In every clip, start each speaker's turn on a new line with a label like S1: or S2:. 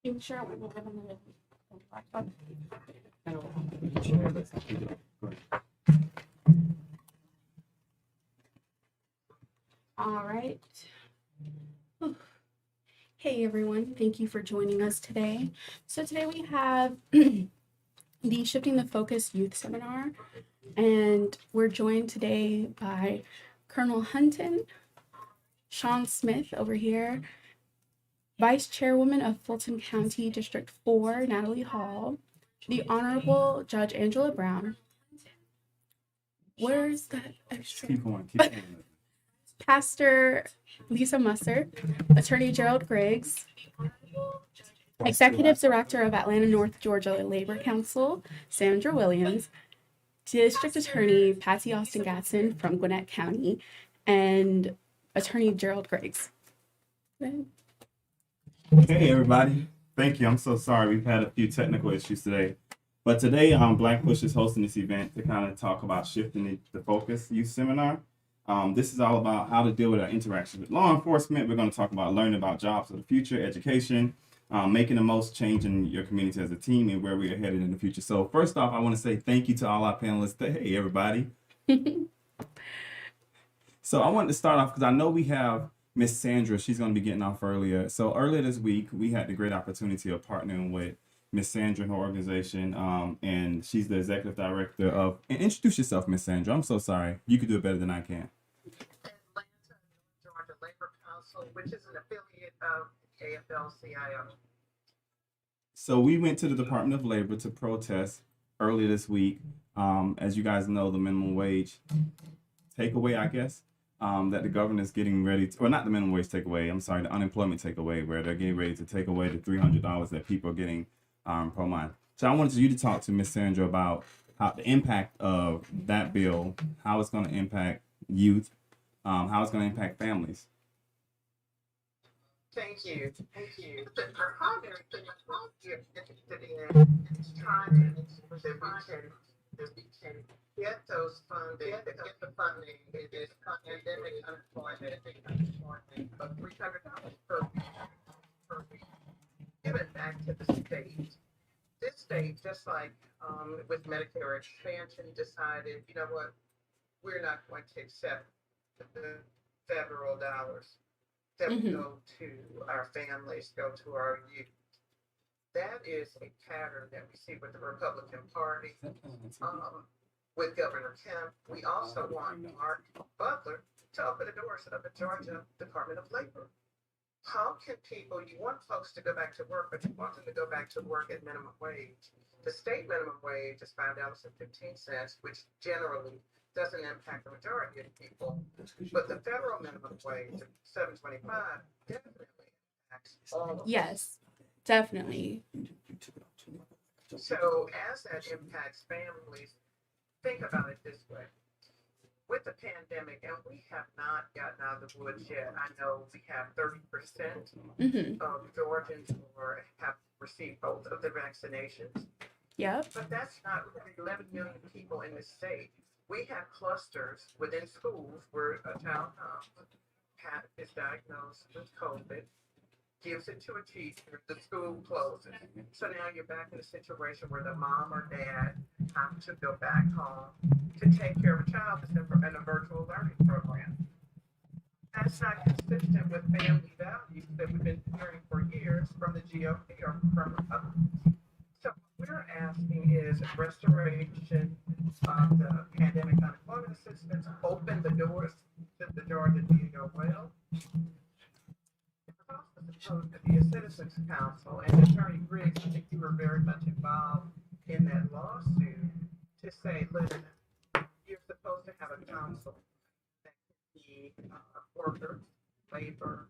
S1: You sure we will have another laptop? All right. Hey everyone, thank you for joining us today. So today we have the Shifting the Focus Youth Seminar, and we're joined today by Colonel Hunton, Sean Smith over here, Vice Chairwoman of Fulton County District 4, Natalie Hall, the Honorable Judge Angela Brown. Where's that extra?
S2: Keep going.
S1: Pastor Lisa Musser, Attorney Gerald Griggs, Executive Director of Atlanta North Georgia Labor Council, Sandra Williams, District Attorney Patsy Austin Gatson from Gwinnett County, and Attorney Gerald Griggs.
S2: Hey everybody, thank you. I'm so sorry we've had a few technical issues today, but today Black Push is hosting this event to kind of talk about shifting the focus youth seminar. This is all about how to deal with our interaction with law enforcement. We're going to talk about learning about jobs of the future, education, making the most change in your community as a team, and where we are headed in the future. So first off, I want to say thank you to all our panelists. Hey everybody. So I wanted to start off because I know we have Miss Sandra. She's going to be getting off earlier. So earlier this week, we had the great opportunity of partnering with Miss Sandra and her organization, and she's the executive director of. And introduce yourself, Miss Sandra. I'm so sorry. You could do it better than I can.
S3: Atlanta Georgia Labor Council, which is an affiliate of AFL-CIO.
S2: So we went to the Department of Labor to protest earlier this week. As you guys know, the minimum wage takeaway, I guess. That the governor is getting ready to, or not the minimum wage takeaway, I'm sorry, the unemployment takeaway, where they're getting ready to take away the $300 that people are getting per month. So I wanted you to talk to Ms. Sandra about how the impact of that bill, how it's going to impact youth, how it's going to impact families.
S3: Thank you. The primary thing I'm interested in is trying to ensure that we can get those funding, get the funding in this pandemic unemployment of $300 per week. Give it back to the state. This state, just like with Medicare expansion, decided, you know what, we're not going to accept the federal dollars that would go to our families, go to our youth. That is a pattern that we see with the Republican Party, with Governor Kemp. We also want Mark Butler to open the doors of the Georgia Department of Labor. How can people, you want folks to go back to work, but you want them to go back to work at minimum wage. The state minimum wage is $5.15, which generally doesn't impact the majority of people, but the federal minimum wage of $7.25 definitely impacts all of us.
S1: Yes, definitely.
S3: So as that impacts families, think about it this way. With the pandemic, and we have not gotten out of the woods yet. I know we have 30% of Georgians who have received both of the vaccinations.
S1: Yep.
S3: But that's not really 11 million people in the state. We have clusters within schools where a child is diagnosed with COVID, gives it to a teacher, the school closes. So now you're back in a situation where the mom or dad have to go back home to take care of a child that's in a virtual learning program. That's not consistent with family values that we've been hearing for years from the GOP or from Republicans. So what we're asking is restoration of the pandemic unemployment assistance, open the doors to the Georgia DOL. It's also supposed to be a citizens council, and Attorney Griggs, I think you were very much involved in that lawsuit, to say, listen, you're supposed to have a council that can be workers, labor,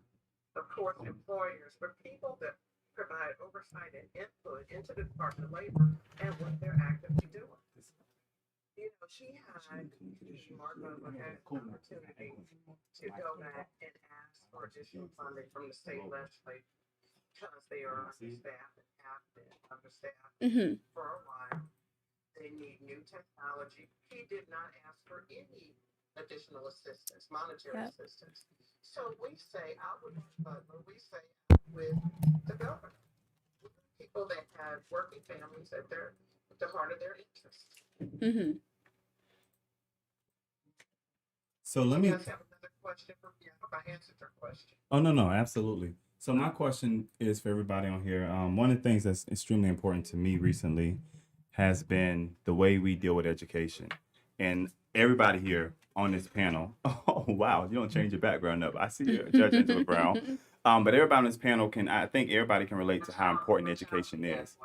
S3: of course, employers, but people that provide oversight and input into the Department of Labor and what they're actively doing. You know, she had, Mark Butler had an opportunity to go back and ask for additional funding from the state legislature because they are understaffed and have been understaffed for a while. They need new technology. He did not ask for any additional assistance, monetary assistance. So we say, out with Butler, we say, with the governor. We people that have working families at the heart of their interests.
S1: Mm-hmm.
S2: So let
S3: You
S2: me.
S3: guys have another question for me? I hope I answered your question.
S2: Oh, no, no, absolutely. So my question is for everybody on here. One of the things that's extremely important to me recently has been the way we deal with education, and everybody here on this panel. Oh, wow, you don't change your background up. I see you, Judge Angela Brown. But everybody on this panel can. I think everybody can relate to how important education is.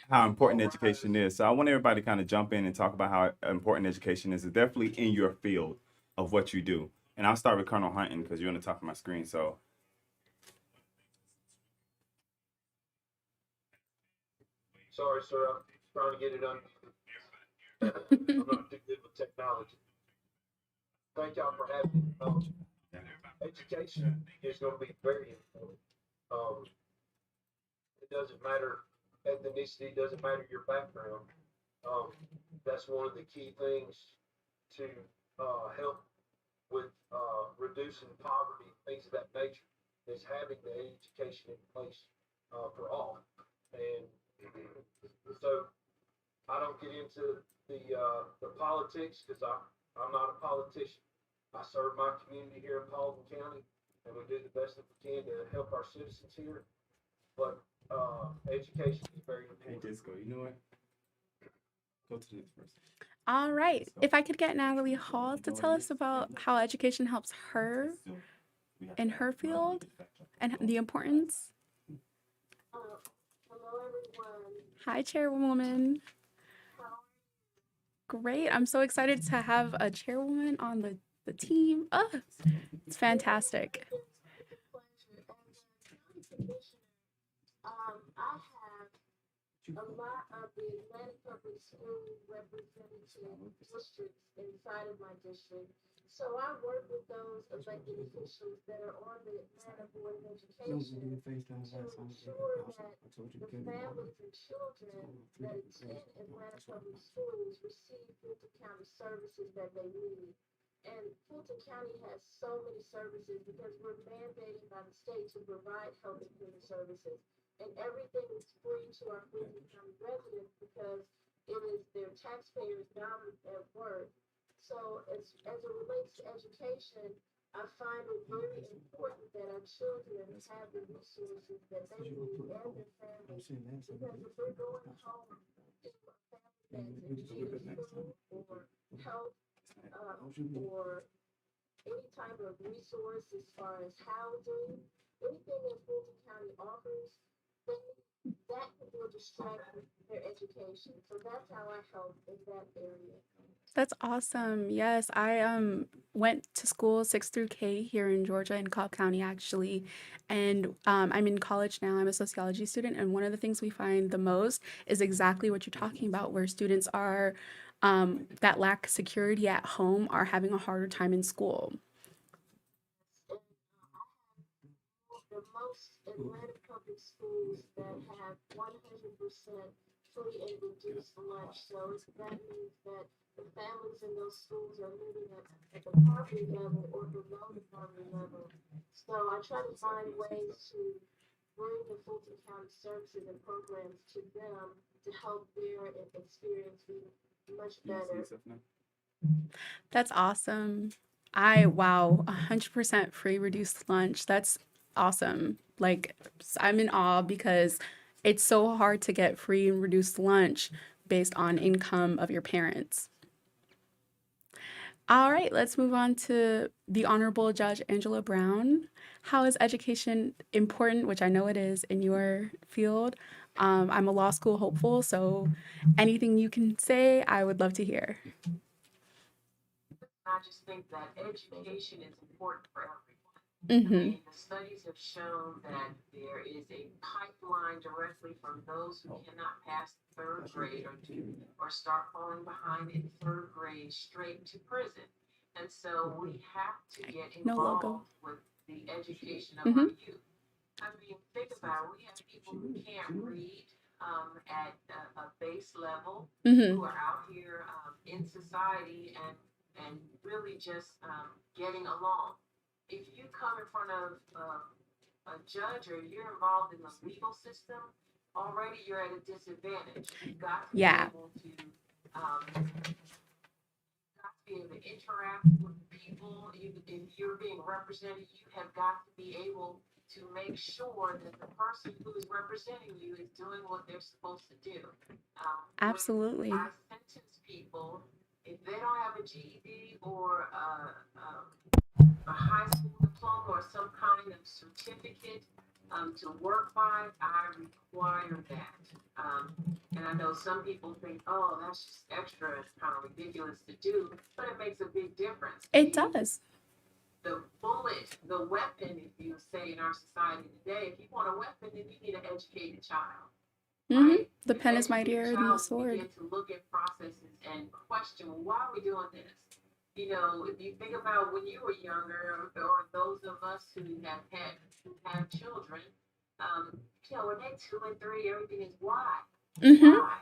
S2: How important education is. So I want everybody to kind of jump in and talk about how important education is. It's definitely in your field of what you do. And I'll start with Colonel Hunting because you're on the top of my screen. So
S4: Sorry, sir. I'm trying to get it unmuted. I'm not too good with technology. Thank y'all for having me. Education is going to be very important. It doesn't matter ethnicity, doesn't matter your background. That's one of the key things to help with reducing poverty, things of that nature, is having the education in place for all. And so I don't get into the politics because I'm not a politician. I serve my community here in Paulding County, and we do the best that we can to help our citizens here. But education is very
S2: hey,
S4: important.
S2: Disco, you know what? Go to the next person.
S1: All right. If I could get Natalie Hall to tell us about how education helps her in her field and the importance.
S5: Hello, everyone.
S1: Hi, Chairwoman. Great. I'm so excited to have a chairwoman on the team. Oh, it's fantastic.
S5: I have a lot of the Atlanta Public School representative districts inside of my district. So I work with those elected officials that are on the Atlanta Board of Education to ensure that the families and children that attend Atlanta Public Schools receive Fulton County services that they need. And Fulton County has so many services because we're mandated by the state to provide health and human services. And everything is free to our Fulton County residents because it is their taxpayers' dollars at work. So as it relates to education, I find it very important that our children have the resources that they need and their families. Because if they're going home to a family that's in need of food or health or any type of resource as far as housing, anything that Fulton County offers, that will distract their education. So that's how I help in that area.
S1: That's awesome. Yes, I went to school 6 through K here in Georgia in Cobb County actually. And I'm in college now. I'm a sociology student, and one of the things we find the most is exactly what you're talking about, where students are that lack security at home are having a harder time in school.
S5: And the most Atlanta public schools that have 100% free and reduced lunch. So that means that the families in those schools are living at the poverty level or below the poverty level. So I try to find ways to bring the Fulton County services and programs to them to help their experience be much
S2: You see
S5: better.
S2: yourself now?
S1: That's awesome. 100% free reduced lunch. That's awesome. Like, I'm in awe because it's so hard to get free and reduced lunch based on income of your parents. All right, let's move on to the Honorable Judge Angela Brown. How is education important, which I know it is, in your field? I'm a law school hopeful, so anything you can say, I would love to hear.
S6: I just think that education is important for everyone.
S1: Mm-hmm.
S6: The studies have shown that there is a pipeline directly from those who cannot pass third grade or start falling behind in third grade straight to prison. And so we have to get
S1: No logo.
S6: involved with the education of our youth. I mean, think about it. We have people who can't read at a base level, who are out here in society and really just getting along. If you come in front of a judge or you're involved in the legal system, already you're at a disadvantage. You've got to be
S1: Yeah.
S6: able to, got to be able to interact with people. If you're being represented, you have got to be able to make sure that the person who is representing you is doing what they're supposed to do. When
S1: Absolutely.
S6: I sentence people, if they don't have a GED or a high school diploma or some kind of certificate to work by, I require that. And I know some people think, oh, that's just extra, it's kind of ridiculous to do, but it makes a big difference.
S1: It does.
S6: The bullet, the weapon, if you say in our society today, if you want a weapon, then you need an educated child. Right?
S1: The pen is
S6: Educated
S1: mightier than the
S6: child
S1: sword.
S6: begin to look at processes and question, well, why are we doing this? You know, if you think about when you were younger, or those of us who have children, you know, when they're 2 and 3, everything is why, why.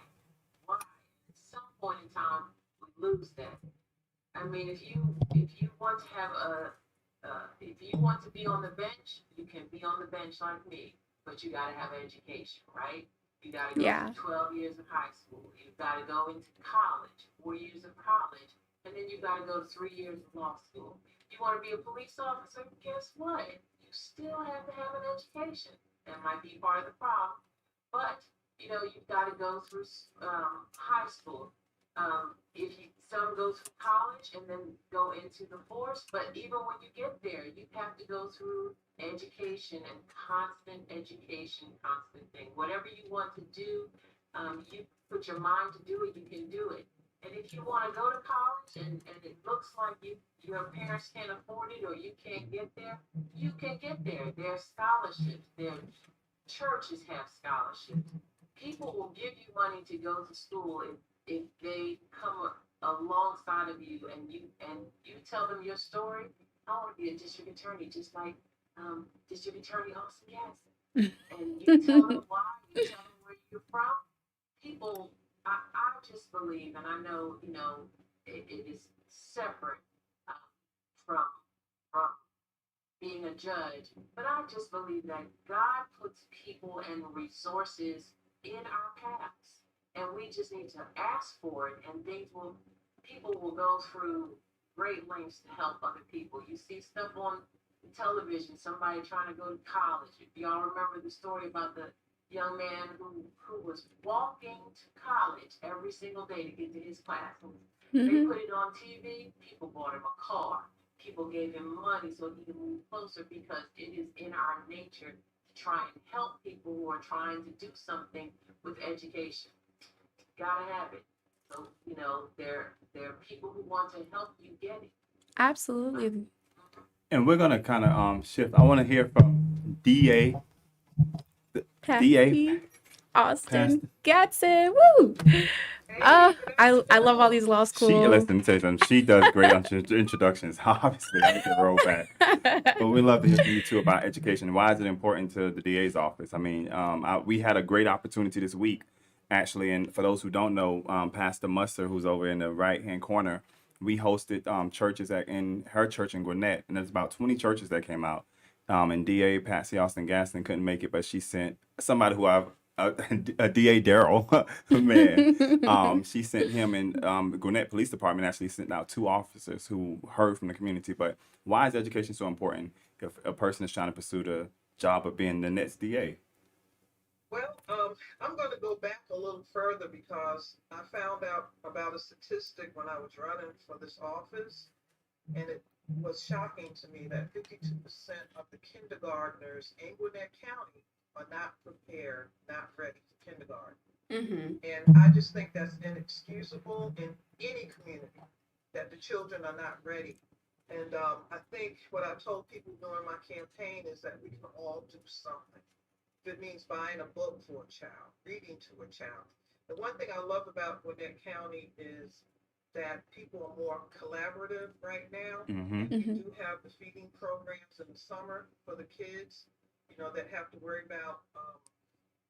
S6: At some point in time, we lose that. I mean, if you want to have if you want to be on the bench, you can be on the bench like me, but you got to have education, right? You got to go
S1: Yeah.
S6: through 12 years of high school. You've got to go into college, 4 years of college, and then you got to go to 3 years of law school. You want to be a police officer? Guess what? You still have to have an education. That might be part of the problem, but you know you've got to go through high school. If you some go through college and then go into the force, but even when you get there, you have to go through education and constant education, constant thing. Whatever you want to do, you put your mind to do it, you can do it. And if you want to go to college and it looks like your parents can't afford it or you can't get there, you can get there. There are scholarships. Churches have scholarships. People will give you money to go to school if they come alongside of you and you tell them your story. I want to be a district attorney, just like District Attorney Austin Gadsden. And you tell them why, you tell them where you're from. People, I just believe, and I know, you know, it is separate from from being a judge, but I just believe that God puts people and resources in our paths, and we just need to ask for it, and people will go through great lengths to help other people. You see stuff on television, somebody trying to go to college. If y'all remember the story about the young man who was walking to college every single day to get to his classes. They put it on TV, people bought him a car. People gave him money so he could move closer because it is in our nature to try and help people who are trying to do something with education. Gotta have it. So, you know, there are people who want to help you get it.
S1: Absolutely.
S2: And we're gonna kind of shift. I want to hear from DA. DA.
S1: Austin Gadsden. Woo! I love all these law schools.
S2: Listen, let me tell you something. She does great introductions. Obviously, I can roll back. But we'd love to hear from you too about education. Why is it important to the DA's office? I mean, we had a great opportunity this week, actually. And for those who don't know, Pastor Muster, who's over in the right-hand corner, we hosted churches in her church in Gwinnett, and there's about 20 churches that came out. And DA Patsy Austin Gaston couldn't make it, but she sent somebody who I've a DA Daryl, man. She sent him, and the Gwinnett Police Department actually sent out 2 officers who heard from the community. But why is education so important if a person is trying to pursue the job of being the next DA?
S3: Well, I'm going to go back a little further because I found out about a statistic when I was running for this office, and it was shocking to me that 52% of the kindergartners in Gwinnett County are not prepared, not ready for kindergarten. And I just think that's inexcusable in any community that the children are not ready. And I think what I told people during my campaign is that we can all do something. If it means buying a book for a child, reading to a child. The one thing I love about Gwinnett County is that people are more collaborative right now. We do have the feeding programs in the summer for the kids, you know, that have to worry about,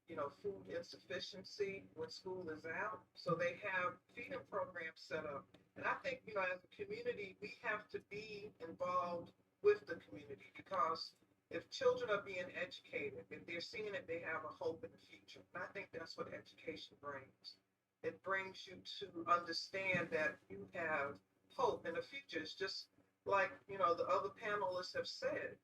S3: you know, food insufficiency when school is out. So they have feeding programs set up. And I think, you know, as a community, we have to be involved with the community because If children are being educated, if they're seeing that they have a hope in the future, and I think that's what education brings. It brings you to understand that you have hope in the future. It's just like, the other panelists have said,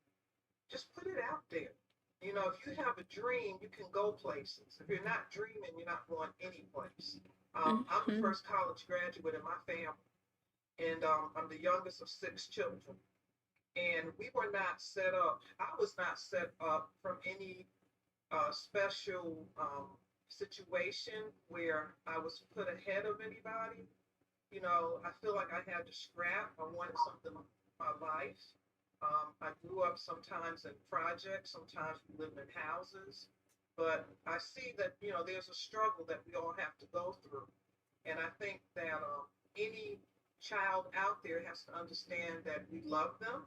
S3: just put it out there. If you have a dream, you can go places. If you're not dreaming, you're not going any place. I'm the
S1: Mhm.
S3: first college graduate in my family, and I'm the youngest of 6 children. And we were not set up, I was not set up from any special situation where I was put ahead of anybody. I feel like I had to scrap. I wanted something in my life. I grew up sometimes in projects, sometimes we lived in houses, but I see that, there's a struggle that we all have to go through. And I think that any child out there has to understand that we love them,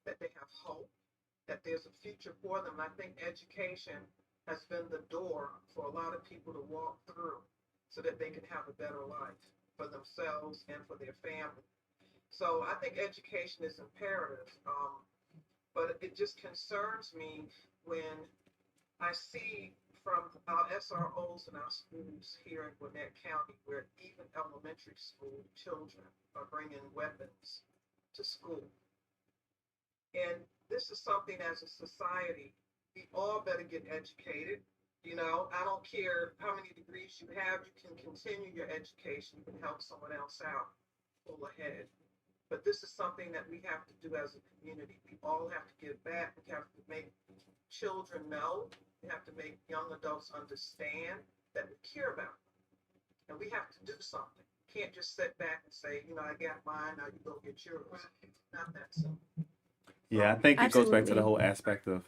S3: that they have hope, that there's a future for them. And I think education has been the door for a lot of people to walk through so that they can have a better life for themselves and for their family. So I think education is imperative, but it just concerns me when I see from our SROs in our schools here in Gwinnett County, where even elementary school children are bringing weapons to school. And this is something as a society, we all better get educated. I don't care how many degrees you have, you can continue your education, you can help someone else out, pull ahead. But this is something that we have to do as a community. We all have to give back. We have to make children know. We have to make young adults understand that we care about them. And we have to do something. Can't just sit back and say, I got mine, now you go get yours. It's not that simple.
S2: Yeah, I think it goes back to the
S1: Absolutely.
S2: whole aspect of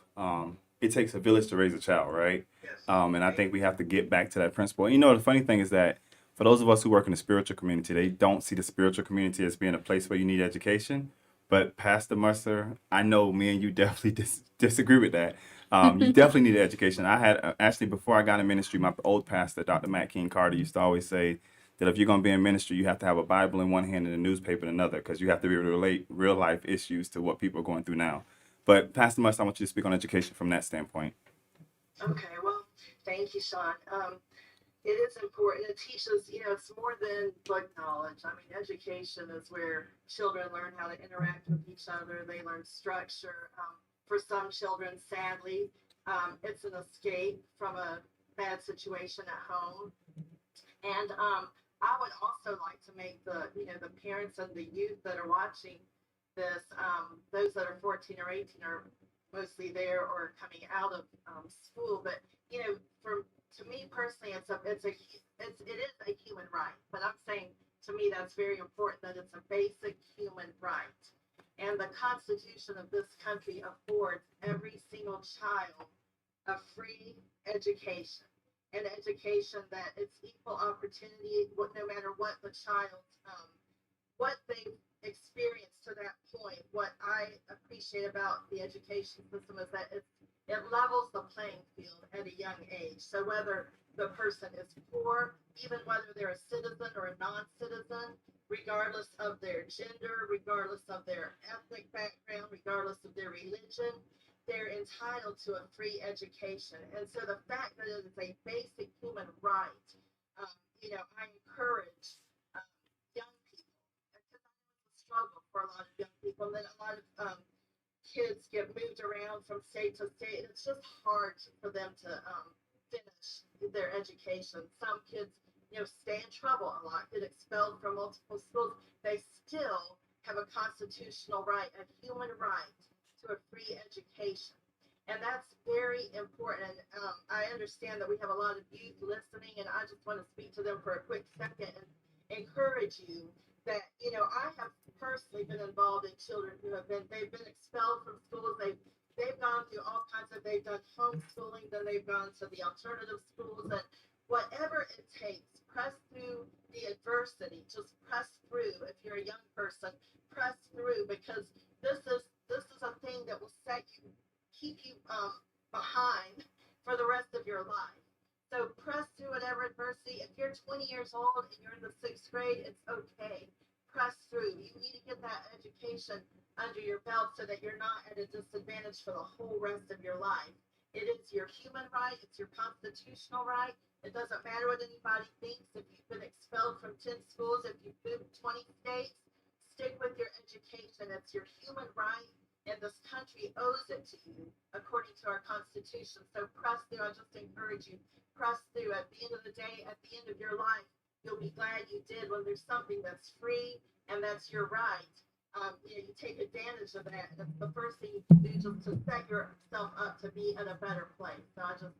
S2: it takes a village to raise a child, right?
S3: Yes.
S2: And I think we have to get back to that principle. And the funny thing is that for those of us who work in the spiritual community, they don't see the spiritual community as being a place where you need education. But Pastor Mercer, I know me and you definitely disagree with that. You definitely need education. I had actually before I got in ministry, my old pastor, Dr. Matt King Carter, used to always say that if you're going to be in ministry, you have to have a Bible in one hand and a newspaper in another, because you have to be able to relate real life issues to what people are going through now. But Pastor Mercer, I want you to speak on education from that standpoint.
S5: Okay, well, thank you, Sean. It is important. It teaches, it's more than book knowledge. I mean, education is where children learn how to interact with each other. They learn structure. For some children, sadly, it's an escape from a bad situation at home. And I would also like to make the parents and the youth that are watching this, those that are 14 or 18 are mostly there or coming out of school. But for to me personally, it is a human right. But I'm saying to me that's very important that it's a basic human right. And the Constitution of this country affords every single child a free education, an education that it's equal opportunity, no matter what the child's what they've experienced to that point. What I appreciate about the education system is that it levels the playing field at a young age. So whether the person is poor, even whether they're a citizen or a non-citizen, regardless of their gender, regardless of their ethnic background, regardless of their religion, they're entitled to a free education. And so the fact that it is a basic human right, I encourage um, young people, because I know it's a struggle for a lot of young people, and then a lot of kids get moved around from state to state, and it's just hard for them to finish their education. Some kids, stay in trouble a lot, get expelled from multiple schools. They still have a constitutional right, a human right to a free education. And that's very important. I understand that we have a lot of youth listening, and I just want to speak to them for a quick second and encourage you that, I have personally been involved in children who they've been expelled from schools. They've gone through all kinds of, they've done homeschooling, then they've gone to the alternative schools, and whatever it takes, press through the adversity, just press through. If you're a young person, press through, because this is a thing that will keep you behind for the rest of your life. So press through whatever adversity. If you're 20 years old and you're in the 6th grade, it's okay. press through. You need to get that education under your belt so that you're not at a disadvantage for the whole rest of your life. It is your human right, it's your constitutional right. It doesn't matter what anybody thinks. If you've been expelled from 10 schools, if you've moved 20 states, stick with your education. It's your human right, and this country owes it to you according to our Constitution. So press through. I just encourage you, press through. At the end of the day, at the end of your life, you'll be glad you did when there's something that's free and that's your right. You take advantage of that. That's the first thing you can do, just to set yourself up to be in a better place. So I just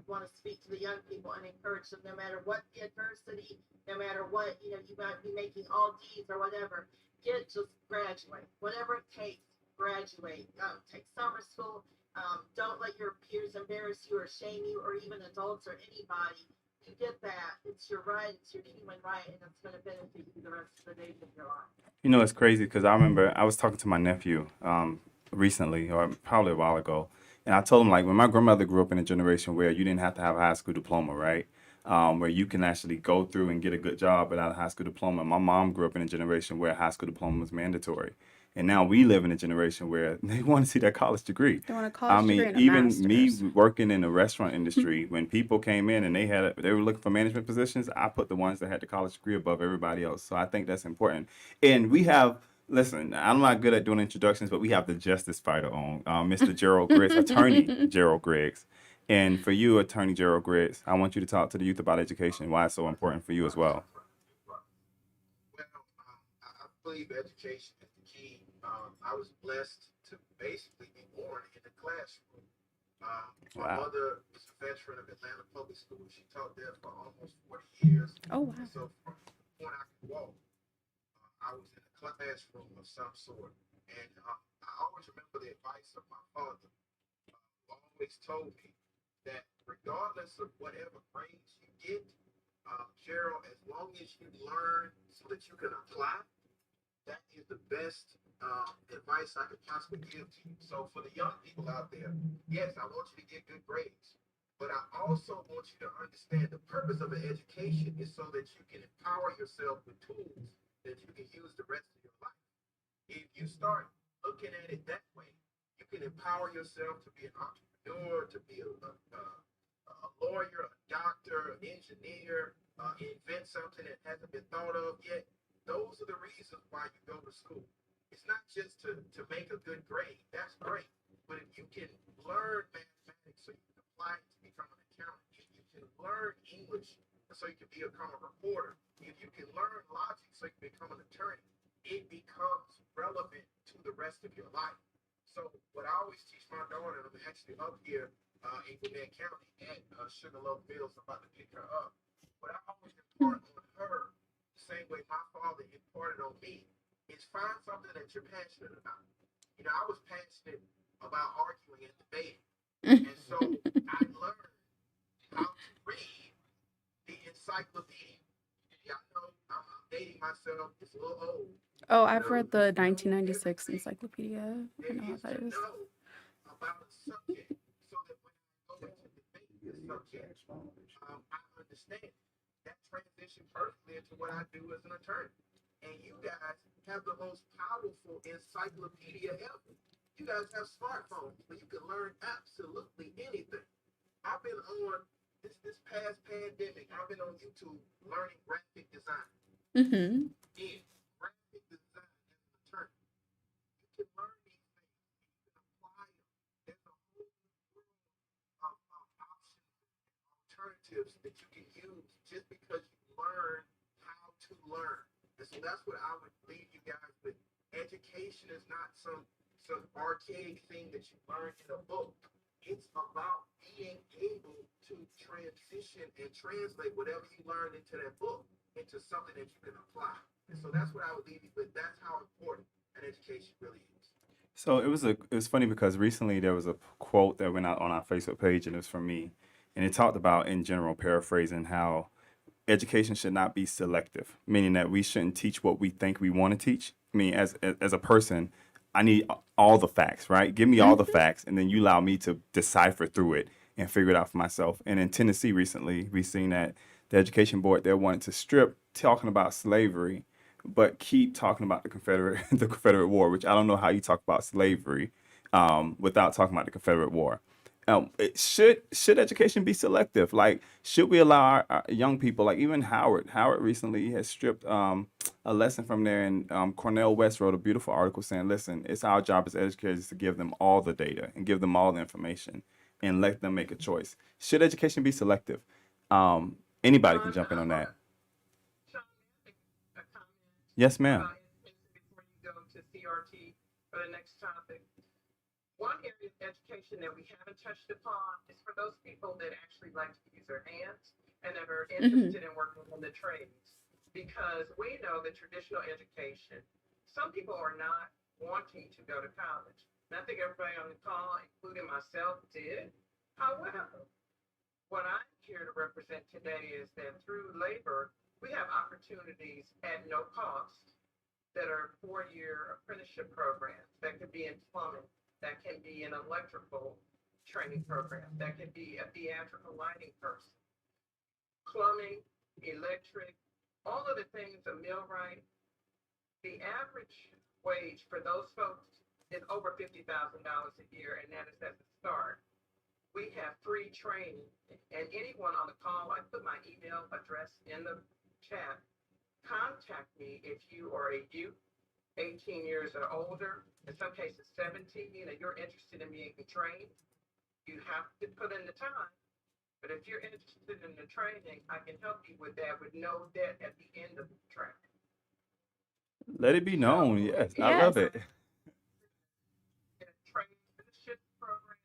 S5: want to speak to the young people and encourage them, no matter what the adversity, no matter what, you might be making all D's or whatever, just graduate. Whatever it takes, graduate. Take summer school. Don't let your peers embarrass you or shame you, or even adults or anybody. You get that. It's your right. It's your human right, and it's going to benefit you the rest of the days of your life.
S2: You know, it's crazy because I remember I was talking to my nephew recently, or probably a while ago, and I told him, like, when my grandmother grew up in a generation where you didn't have to have a high school diploma, right? Where you can actually go through and get a good job without a high school diploma. My mom grew up in a generation where a high school diploma was mandatory. And now we live in a generation where they want to see that college degree.
S1: They want a college degree and a
S2: even
S1: master's.
S2: me working in the restaurant industry, when people came in and they were looking for management positions, I put the ones that had the college degree above everybody else. So I think that's important. And we have, listen, I'm not good at doing introductions, but we have the justice fighter on, Mr. Gerald Griggs, Attorney Gerald Griggs. And for you, Attorney Gerald Griggs, I want you to talk to the youth about education, why it's so important for you as well.
S4: Well, I believe education is the key. I was blessed to basically be born in the classroom. My
S2: Wow.
S4: mother is a veteran of Atlanta Public School. She taught there for almost 40 years.
S1: Oh, wow.
S4: And so from when I could walk, I was in a classroom of some sort. And I always remember the advice of my father, who always told me that regardless of whatever grades you get, Gerald, as long as you learn so that you can apply, that is the best advice I could possibly give to you. So for the young people out there, yes, I want you to get good grades, but I also want you to understand the purpose of an education is so that you can empower yourself with tools that you can use the rest of your life. If you start looking at it that way, you can empower yourself to be an entrepreneur, to be a lawyer, a doctor, an engineer, invent something that hasn't been thought of yet. Those are the reasons why you go to school. It's not just to make a good grade. That's great. But if you can learn mathematics so you can apply it to become an accountant, if you can learn English so you can become a reporter, if you can learn logic so you can become an attorney, it becomes relevant to the rest of your life. So what I always teach my daughter, and I'm actually up here in Gwinnett County at Sugarloaf Mills, I'm about to pick her up. But I always impart on her the same way my father imparted on me, is find something that you're passionate about. I was passionate about arguing and debating. And so I learned how to read the encyclopedia. Yeah, I know I'm dating myself, it's a little old.
S1: Oh, I've read the 1996 encyclopedia. I know how that is.
S4: Know about a subject so that when I go into debate this subject, I understand that transition perfectly into what I do as an attorney. And you guys have the most powerful encyclopedia ever. You guys have smartphones where you can learn absolutely anything. I've been on this past pandemic, I've been on YouTube learning graphic design.
S1: Mm-hmm.
S4: In graphic design as an attorney, you can learn these things, you can apply them. There's a whole world of options and alternatives that you can use just because you learn how to learn. And so that's what I would leave you guys with. Education is not some archaic thing that you learn in a book. It's about being able to transition and translate whatever you learned into that book into something that you can apply. And so that's what I would leave you with. That's how important an education really is.
S2: So it was funny because recently there was a quote that went out on our Facebook page, and it was from me, and it talked about, in general, paraphrasing, how education should not be selective, meaning that we shouldn't teach what we think we want to teach. I mean, as a person, I need all the facts, right? Give me all the facts, and then you allow me to decipher through it and figure it out for myself. And in Tennessee recently, we've seen that the education board, they wanted to strip talking about slavery but keep talking about the Confederate the Confederate War, which I don't know how you talk about slavery without talking about the Confederate War. Should education be selective? Like, should we allow our young people, like even Howard? Howard recently has stripped a lesson from there, and Cornell West wrote a beautiful article saying, "Listen, it's our job as educators to give them all the data and give them all the information, and let them make a choice." Should education be selective? Anybody can jump in on that.
S3: Sean, may I make a comment
S2: Yes, ma'am.
S3: about education before you go to CRT for the next topic? One area of education that we haven't touched upon is for those people that actually like to use their hands and that are interested in working in the trades. Because we know that traditional education, some people are not wanting to go to college. And I think everybody on the call, including myself, did. However, what I'm here to represent today is that through labor, we have opportunities at no cost that are 4-year apprenticeship programs that could be in plumbing, that can be an electrical training program, that could be a theatrical lighting person, plumbing, electric, all of the things, a millwright. The average wage for those folks is over $50,000 a year, and that is at the start. We have free training, and anyone on the call, I put my email address in the chat. Contact me if you are a youth, 18 years or older, in some cases 17, and you're interested in being trained. You have to put in the time, but if you're interested in the training, I can help you with that with no debt at the end of the training.
S2: Let it be known. Yes, I
S1: Yes.
S2: love it.
S3: Traineeship program,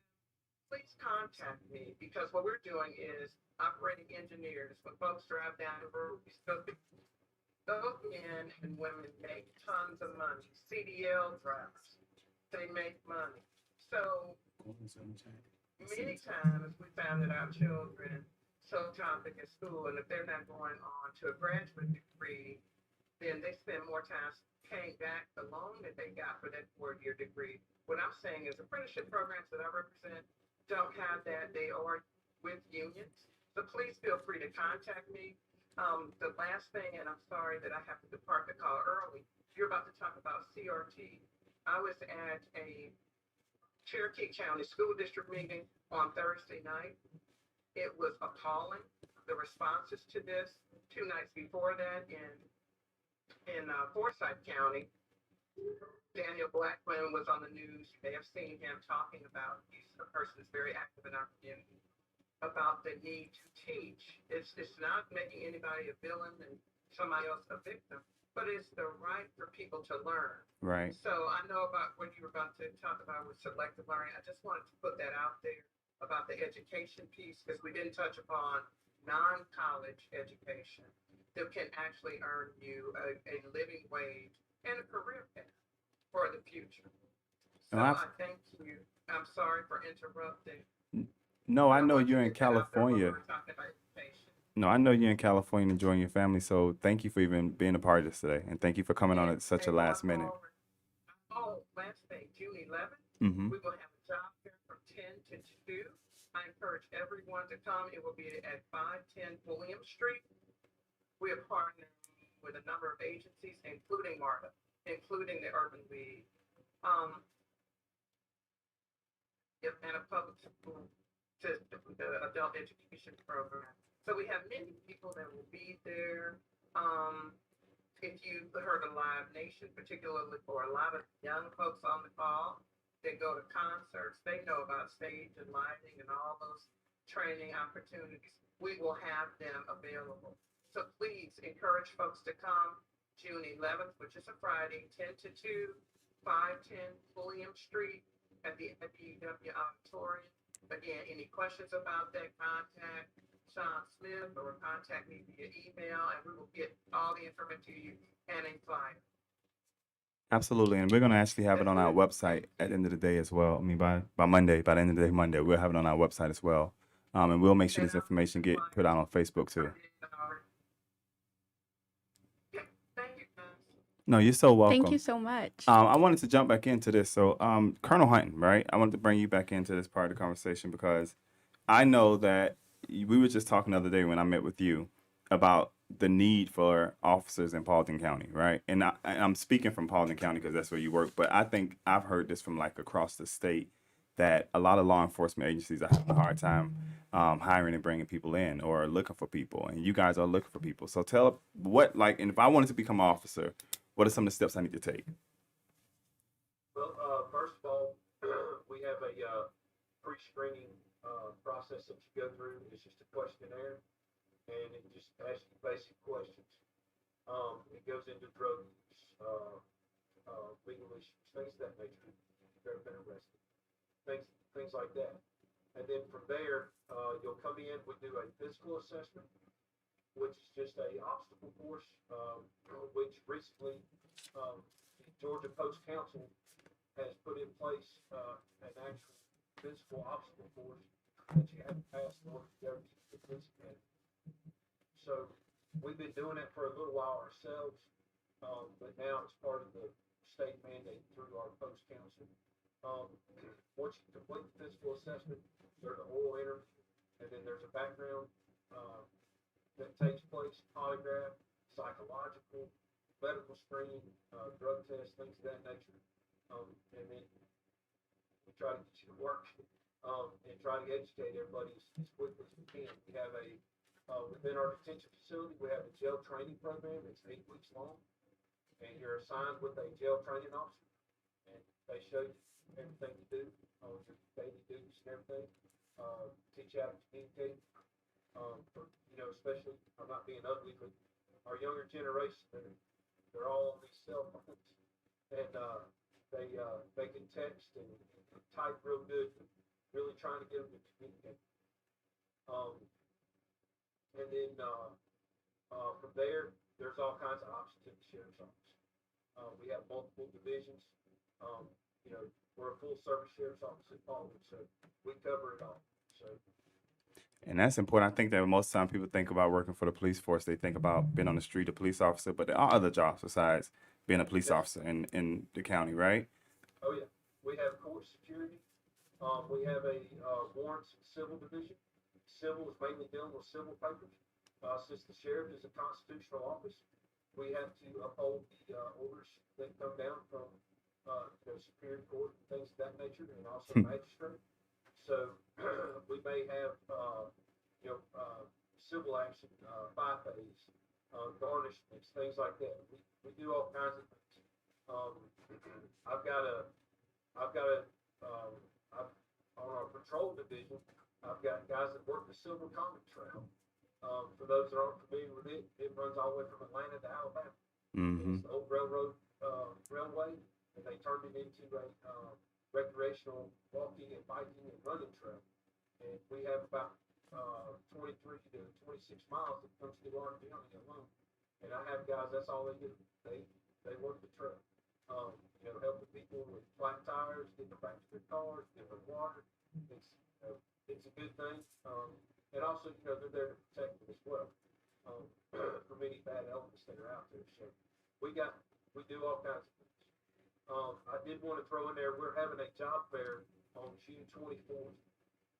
S3: please contact me, because what we're doing is operating engineers. When folks drive down the road, we still those men and women make tons of money. CDL drivers, they make money. So many times we found that our children so topic at school, and if they're not going on to a graduate degree, then they spend more time paying back the loan that they got for that 4-year degree. What I'm saying is apprenticeship programs that I represent don't have that. They are with unions. So please feel free to contact me. The last thing, and I'm sorry that I have to depart the call early, you're about to talk about CRT. I was at a Cherokee County School District meeting on Thursday night. It was appalling, the responses to this. 2 nights before that in Forsyth County, Daniel Blackman was on the news. You may have seen him talking about, he's a person that's very active in our community, about the need to teach. It's not making anybody a villain and somebody else a victim, but it's the right for people to learn.
S2: Right.
S3: So I know about what you were about to talk about with selective learning. I just wanted to put that out there about the education piece, because we didn't touch upon non-college education that can actually earn you a living wage and a career path for the future. So I thank you. I'm sorry for interrupting.
S2: No, I know
S3: want you
S2: you're
S3: to
S2: in
S3: get that out there when
S2: California.
S3: we're talking about education.
S2: No, I know you're in California enjoying your family. So thank you for even being a part of this today, and thank you for coming on at such a
S3: And
S2: last
S3: going
S2: minute.
S3: forward, last thing, June 11th,
S2: Mm-hmm.
S3: we will have a job fair from 10 to 2. I encourage everyone to come. It will be at 510 William Street. We are partnering with a number of agencies, including MARTA, including the Urban League, and a public school system, the adult education program. So we have many people that will be there. If you heard a Live Nation, particularly for a lot of young folks on the call, they go to concerts, they know about stage and lighting and all those training opportunities. We will have them available. So please encourage folks to come June 11th, which is a Friday, 10 to 2, 510 William Street at the FEW Auditorium. Again, any questions about that, contact Sean Smith or contact me via email, and we will get all the information to you and a flyer.
S2: Absolutely, and we're gonna actually have it on our website at the end of the day as well. I mean, by Monday, by the end of the day, Monday, we'll have it on our website as well, and we'll make sure this information get put out on Facebook too.
S3: Thank you, guys.
S2: No, you're so welcome.
S1: Thank you so much.
S2: I wanted to jump back into this. So, Colonel Hunton, right? I wanted to bring you back into this part of the conversation because I know that we were just talking the other day when I met with you about the need for officers in Paulding County, right? And I'm speaking from Paulding County because that's where you work, but I think I've heard this from like across the state that a lot of law enforcement agencies are having a hard time hiring and bringing people in or looking for people, and you guys are looking for people. So tell what like, and if I wanted to become an officer, what are some of the steps I need to take?
S4: Well, first of all, we have a pre-screening process that you go through. It's just a questionnaire, and it just asks you basic questions. It goes into drug use, legal issues, things of that nature. If you've ever been arrested, things like that. And then from there, you'll come in. We do a fiscal assessment, which is just a obstacle course, which recently the Georgia Post Council has put in place an actual physical obstacle course that you have to pass in order to go to the police academy. So we've been doing that for a little while ourselves, but now it's part of the state mandate through our Post Council. Once you complete the physical assessment, there's an oral interview, and then there's a background that takes place, polygraph, psychological, medical screening, drug tests, things of that nature. And then we try to get you to work and try to educate everybody as quickly as we can. We have within our detention facility, we have a jail training program. It's 8 weeks long, and you're assigned with a jail training officer, and they show you everything to do on your daily duties and everything. Teach you how to communicate. Especially, I'm not being ugly, but our younger generation, they're all on these cell phones, and they can text and type real good, really trying to get them to communicate. And then from there, there's all kinds of options in the sheriff's office. We have multiple divisions. We're a full service sheriff's office in Paulding, so we cover it all. So.
S2: And that's important. I think that most time people think about working for the police force, they think about being on the street, a police officer, but there are other jobs besides being a police officer in the county, right?
S4: Oh yeah, we have court security. We have a warrants and civil division. Civil is mainly dealing with civil papers. Since the sheriff is a constitutional office, we have to uphold the orders that come down from Superior Court and things of that nature, and also magistrate. So we may have civil action, bypass, garnishments, things like that. We do all kinds of things. I've got on our patrol division, I've got guys that work the Silver Comet Trail. For those that aren't familiar with it, it runs all the way from Atlanta to Alabama. It's the old railroad railway, and they turned it into a recreational walking and biking and running trail. And we have about 23 to 26 miles that comes through our county alone. And I have guys, that's all they do. They work the trail. Helping people with flat tires, getting them back to their cars, getting them water. It's a good thing. And also, they're there to protect them as well from any bad elements that are out there. So we do all kinds of things. I did want to throw in there, we're having a job fair on June 24th,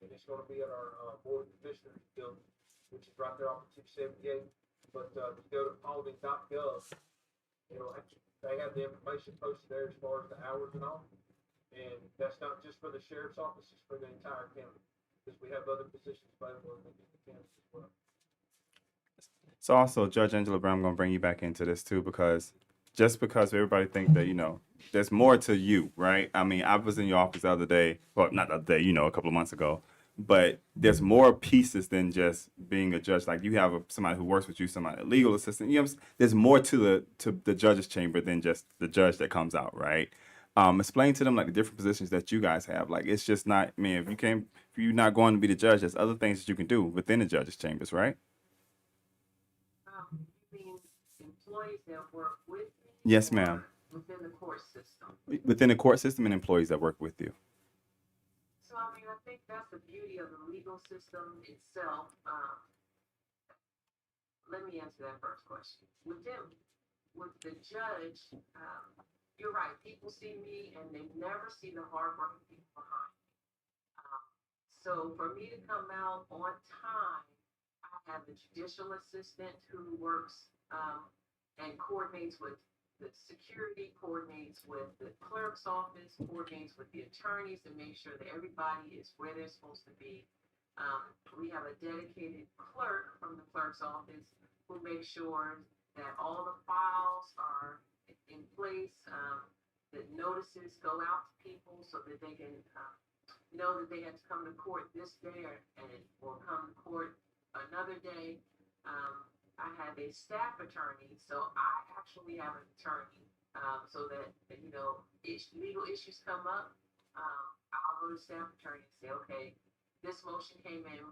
S4: and it's going to be at our Board of Commissioners building, which is right there off of 278. But if you go to paulding.gov, they have the information posted there as far as the hours and all. And that's not just for the sheriff's office, it's for the entire county, because we have other positions available in the county as well.
S2: So also, Judge Angela Brown, I'm going to bring you back into this too, because just because everybody think that, there's more to you, right? I mean, I was in your office the other day, well, not the other day, a couple of months ago, but there's more pieces than just being a judge. Like you have somebody who works with you, somebody, a legal assistant, there's more to the judge's chamber than just the judge that comes out, right? Explain to them like the different positions that you guys have. Like, it's just not, if you're not going to be the judge, there's other things that you can do within the judge's chambers, right?
S6: You mean employees that work with me?
S2: Yes, ma'am.
S6: Within the court system.
S2: Within the court system and employees that work with you.
S6: So, I think that's the beauty of the legal system itself. Let me answer that first question. With the judge, you're right. People see me and they never see the hardworking people behind me. So for me to come out on time, I I have a judicial assistant who works and coordinates with the security, coordinates with the clerk's office, coordinates with the attorneys to make sure that everybody is where they're supposed to be. We have a dedicated clerk from the clerk's office who makes sure that all the files are in place, that notices go out to people so that they can know that they have to come to court this day or come to court another day. I have a staff attorney, so I actually have an attorney, so that, legal issues come up, I'll go to the staff attorney and say, okay, this motion came in,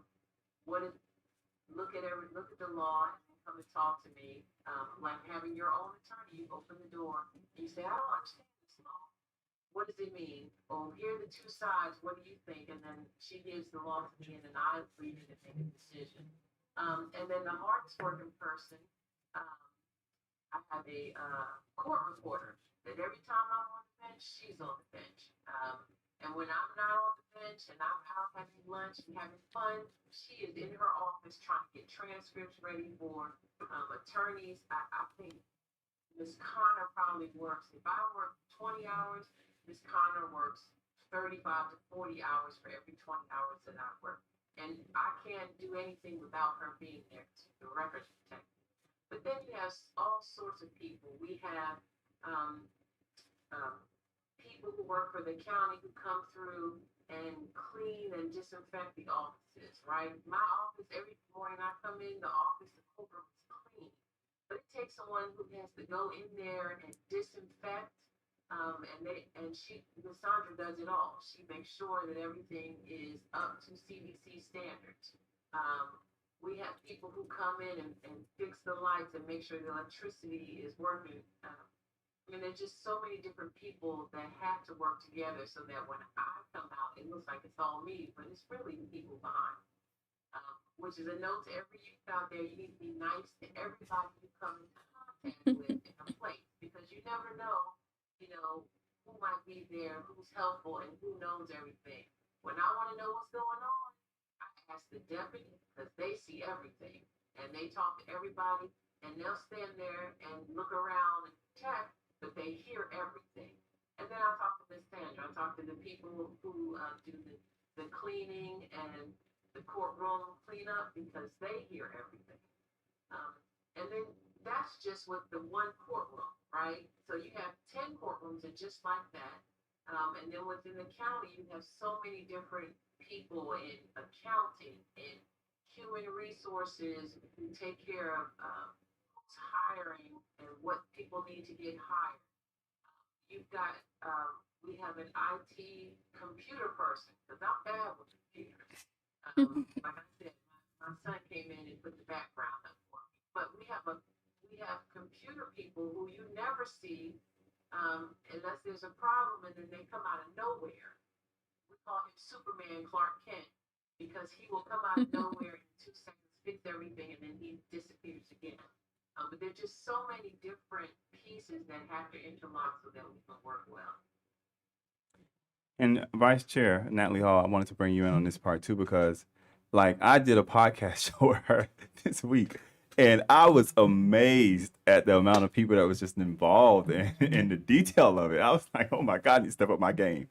S6: what is, look at the law and then come and talk to me, like having your own attorney. You open the door and you say, I don't understand this law. What does it mean? Oh, here are the two sides. What do you think? And then she gives the law to me, and then I read it and make a decision. And then the hardest working person, I have a court reporter that every time I'm on the bench, she's on the bench. And when I'm not on the bench and I'm out having lunch and having fun, she is in her office trying to get transcripts ready for attorneys. I think Miss Connor probably works, if I work 20 hours, Miss Connor works 35 to 40 hours for every 20 hours that I work. And I can't do anything without her being there to keep the records protected. But then you have all sorts of people. We have people who work for the county who come through and clean and disinfect the offices, right? My office, every morning I come in, the office, the courtroom is clean. But it takes someone who has to go in there and disinfect. Miss Sandra does it all. She makes sure that everything is up to CDC standards. We have people who come in and fix the lights and make sure the electricity is working. There's just so many different people that have to work together so that when I come out, it looks like it's all me, but it's really the people behind. Which is a note to every youth out there. You need to be nice to everybody you come in contact with in a place, because you never know, who might be there, who's helpful, and who knows everything. When I want to know what's going on, I ask the deputy, because they see everything, and they talk to everybody, and they'll stand there and look around and check, but they hear everything. And then I talk to Miss Sandra. I talk to the people who do the cleaning and the courtroom cleanup, because they hear everything. And then that's just with the one courtroom, right? So you have 10 courtrooms and just like that. And then within the county, you have so many different people in accounting and human resources who take care of who's hiring and what people need to get hired. You've got, we have an IT computer person, because I'm bad with computers. Like I said, my son came in and put the background up for me. But we have computer people who you never see unless there's a problem, and then they come out of nowhere. We call him Superman Clark Kent, because he will come out of nowhere in 2 seconds, fix everything, and then he disappears again. But there's just so many different pieces that have to interlock so that we can work well.
S2: And Vice Chair Natalie Hall, I wanted to bring you in on this part too, because I did a podcast show with her this week, and I was amazed at the amount of people that was just involved in the detail of it. I was like, oh my God, I need to step up my game.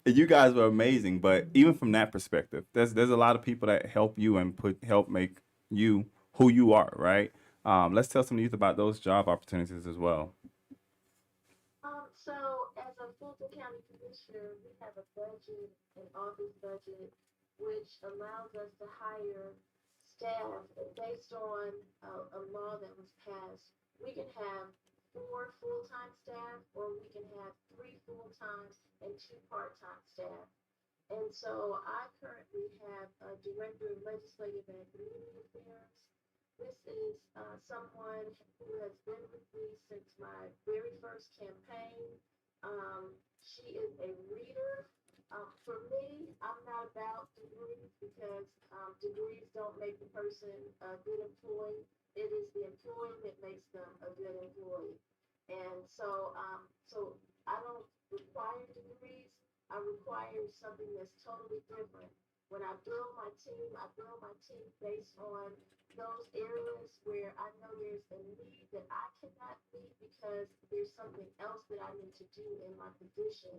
S2: You guys were amazing, but even from that perspective, there's a lot of people that help you and help make you who you are, right? Let's tell some youth about those job opportunities as well.
S5: So as a Fulton County Commissioner, we have a budget, an office budget, which allows us to hire staff based on a law that was passed. We can have 4 full-time staff, or we can have 3 full-time and 2 part-time staff. And so I currently have a director of legislative and community affairs. This is someone who has been with me since my very first campaign. She is a reader. For me, I'm not about degrees, because degrees don't make the person a good employee. It is the employee that makes them a good employee. And so I don't require degrees. I require something that's totally different. when I build my team based on those areas where I know there's a need that I cannot meet because there's something else that I need to do in my position.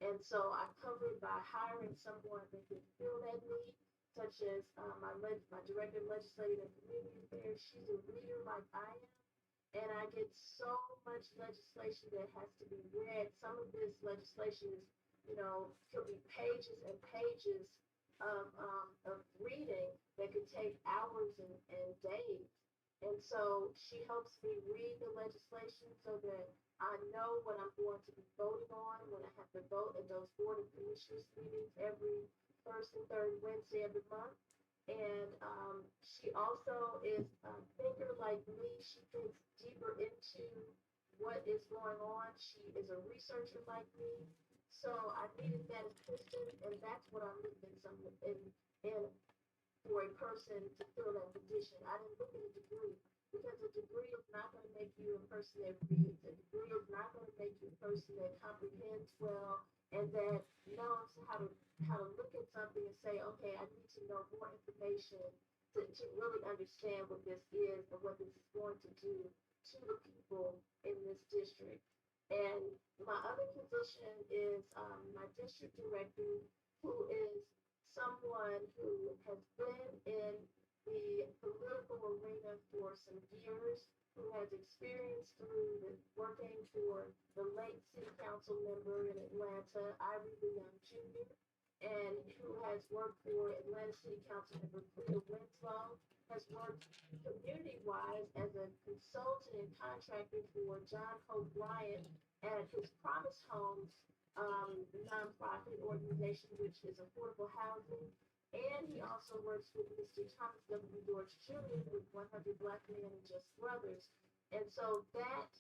S5: And so I cover it by hiring someone that can fill that need, such as my director of legislative and community affairs. She's a reader like I am, and I get so much legislation that has to be read. Some of this legislation is, could be pages and pages of reading that could take hours and days. And so she helps me read the legislation so that I know what I'm going to be voting on when I have to vote at those board of commissioners meetings every first and third Wednesday of the month. And she also is a thinker like me. She thinks deeper into what is going on. She is a researcher like me. So I needed that assistant, and that's what I'm looking in for a person to fill that position. I didn't look at a degree because a degree is not going to make you a person that reads. A degree is not going to make you a person that comprehends well and that knows how to look at something and say, okay, I need to know more information to really understand what this is and what this is going to do to the people in this district. And my other position is my district director, who is someone who has been in the political arena for some years, who has experience through working for the late city council member in Atlanta, Ivy Leon Jr., and who has worked for Atlanta City Council member Cleo Winslow, has worked community-wise as a consultant and contractor for John Hope Bryant at his Promise Homes nonprofit organization, which is affordable housing. And he also works with Mr. Thomas W. George Jr. with 100 Black Men and Just Brothers. And so that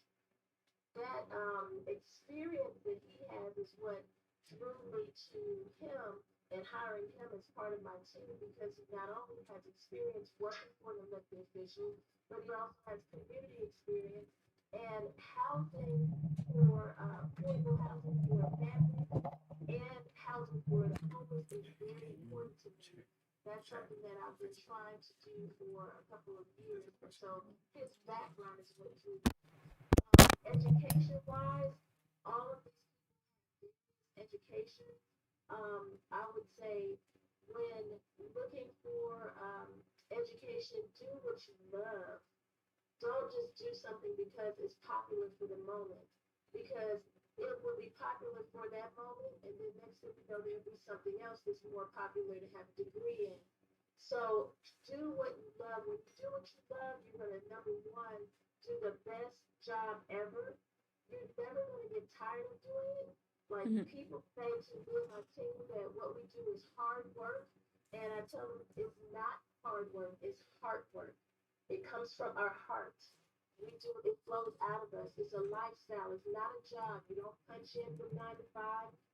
S5: experience that he has is what drew me to him and hiring him as part of my team, because he not only has experience working for an elected official, but he also has community experience and housing for affordable housing for families and housing for the homeless is very important to me. That's something that I've been trying to do for a couple of years. And so his background is what drew me. Education wise, all of this education, I would say when looking for education, do what you love. Don't just do something because it's popular for the moment, because it will be popular for that moment, and then next thing you know, there'll be something else that's more popular to have a degree in. So do what you love. When you do what you love, you're gonna, number one, do the best job ever. You're never gonna get tired of doing it. Like people say to me and my team that what we do is hard work, and I tell them it's not hard work, it's heart work. It comes from our hearts. It flows out of us. It's a lifestyle. It's not a job. You don't punch in from 9 to 5.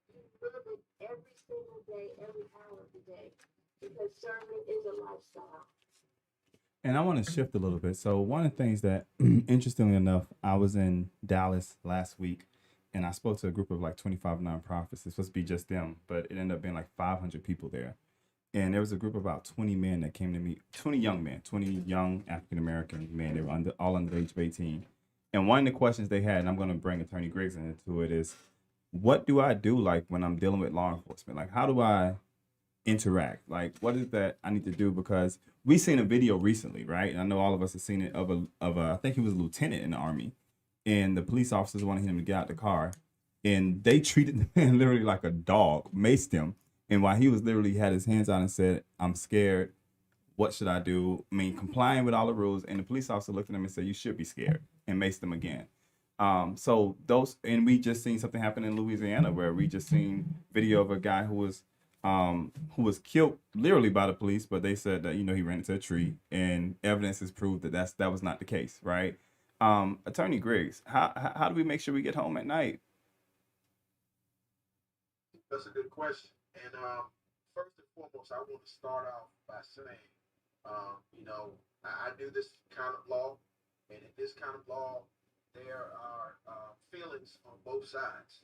S5: You live it every single day, every hour of the day, because serving is a lifestyle.
S2: And I want to shift a little bit. So one of the things that, interestingly enough, I was in Dallas last week, and I spoke to a group of like 25 nonprofits. It's supposed to be just them, but it ended up being like 500 people there. And there was a group of about 20 men that came to me, 20 young men, 20 young African-American men. They were all under the age of 18. And one of the questions they had, and I'm going to bring Attorney Griggs into it, is what do I do like when I'm dealing with law enforcement? Like, how do I interact? Like, what is that I need to do? Because we seen a video recently, right? And I know all of us have seen it of a I think he was a lieutenant in the Army. And the police officers wanted him to get out the car. And they treated the man literally like a dog, maced him. And while he was literally had his hands out and said, I'm scared. What should I do? I mean, complying with all the rules. And the police officer looked at him and said, you should be scared, and maced him again. So those, and we just seen something happen in Louisiana where we just seen video of a guy who was killed literally by the police, but they said that, he ran into a tree, and evidence has proved that that was not the case, right? Attorney Griggs, how do we make sure we get home at night?
S4: That's a good question. And first and foremost, I want to start off by saying, I do this kind of law, and in this kind of law, there are feelings on both sides.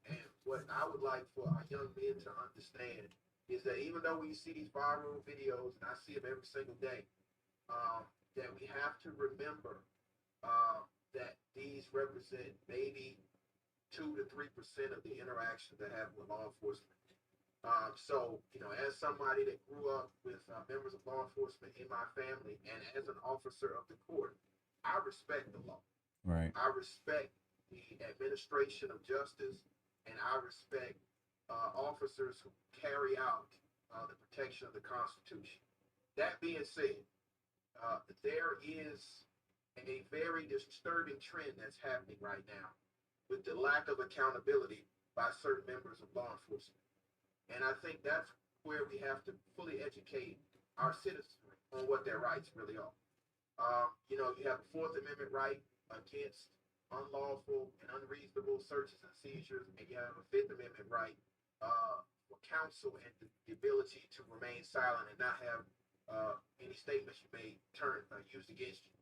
S4: And what I would like for our young men to understand
S7: is that even though we see these viral videos, and I see them every single day, that we have to remember that these represent maybe 2 to 3% of the interactions that happen with law enforcement. So, as somebody that grew up with members of law enforcement in my family, and as an officer of the court, I respect the law.
S2: Right.
S7: I respect the administration of justice, and I respect officers who carry out the protection of the Constitution. That being said, there is a very disturbing trend that's happening right now with the lack of accountability by certain members of law enforcement. And I think that's where we have to fully educate our citizenry on what their rights really are. You have a Fourth Amendment right against unlawful and unreasonable searches and seizures, and you have a Fifth Amendment right for counsel and the ability to remain silent and not have any statements you may used against you.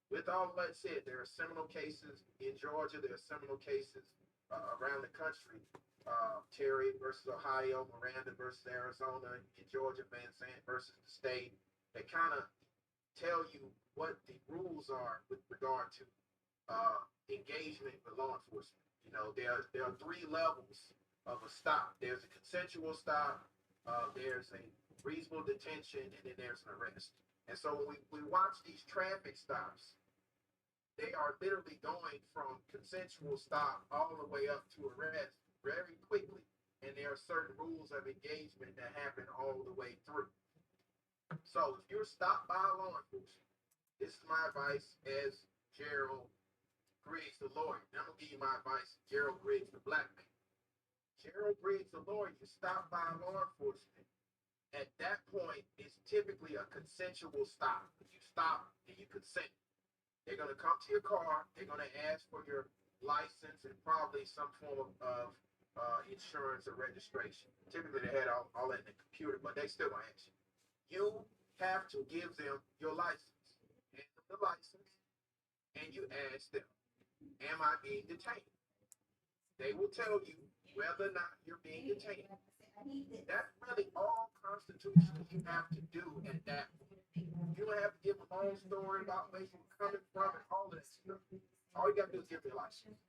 S7: With all that said, there are seminal cases in Georgia. There are seminal cases around the country. Terry versus Ohio, Miranda versus Arizona, in Georgia, Van Sant versus the state. They kind of tell you what the rules are with regard to engagement with law enforcement. There are 3 levels of a stop. There's a consensual stop, there's a reasonable detention, and then there's an arrest. And so when we watch these traffic stops, they are literally going from consensual stop all the way up to arrest very quickly. And there are certain rules of engagement that happen all the way through. So if you're stopped by law enforcement, this is my advice as Gerald Griggs, the lawyer. And I'm going to give you my advice, Gerald Griggs, the black man. Gerald Griggs, the lawyer, you stop by law enforcement. At that point, it's typically a consensual stop. You stop and you consent. They're going to come to your car. They're going to ask for your license and probably some form of insurance or registration. Typically, they had all that in the computer, but they still going to ask you. You have to give them your license. Hand them the license, and you ask them, am I being detained? They will tell you whether or not you're being detained. That's really all constitutionally you have to do at that point. You don't have to give a long story about where you're coming from and all that stuff. All you got to do is give your license.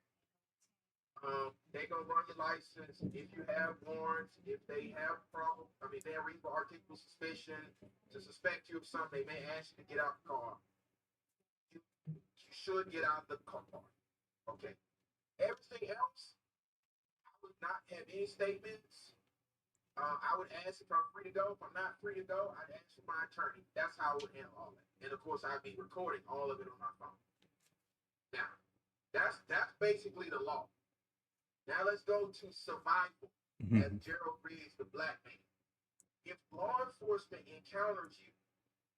S7: They're going to run your license. If you have warrants, if they have problems, they're reasonable article suspicion to suspect you of something, they may ask you to get out the car. You should get out of the car. Okay. Everything else, I would not have any statements. I would ask if I'm free to go. If I'm not free to go, I'd ask for my attorney. That's how I would handle all that. And of course, I'd be recording all of it on my phone. Now, that's basically the law. Now let's go to survival. As Gerald Griggs, the black man. If law enforcement encounters you,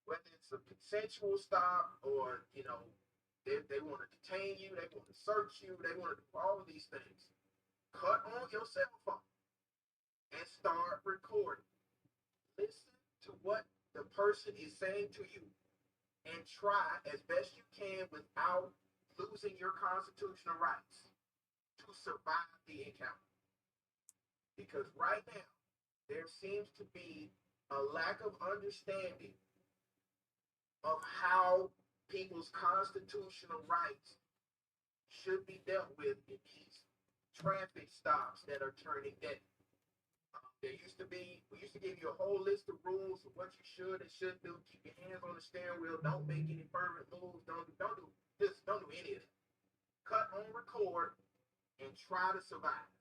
S7: whether it's a consensual stop or they want to detain you, they want to search you, they want to do all of these things, cut on your cell phone and start recording. Listen to what the person is saying to you and try as best you can without losing your constitutional rights to survive the encounter. Because right now, there seems to be a lack of understanding of how people's constitutional rights should be dealt with in these traffic stops that are turning deadly. We used to give you a whole list of rules of what you should and shouldn't do. Keep your hands on the steering wheel. Don't make any fervent moves. Don't do any of that. Cut on record and try to survive.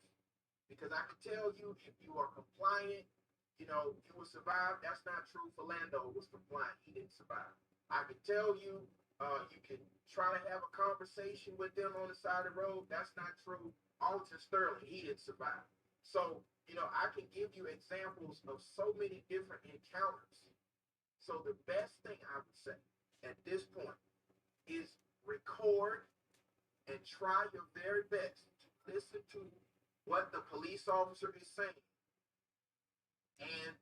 S7: Because I can tell you, if you are compliant, you will survive. That's not true. Philando was compliant. He didn't survive. I can tell you, you can try to have a conversation with them on the side of the road. That's not true. Alton Sterling, he didn't survive. So, I can give you examples of so many different encounters. So the best thing I would say at this point is record and try your very best to listen to what the police officer is saying and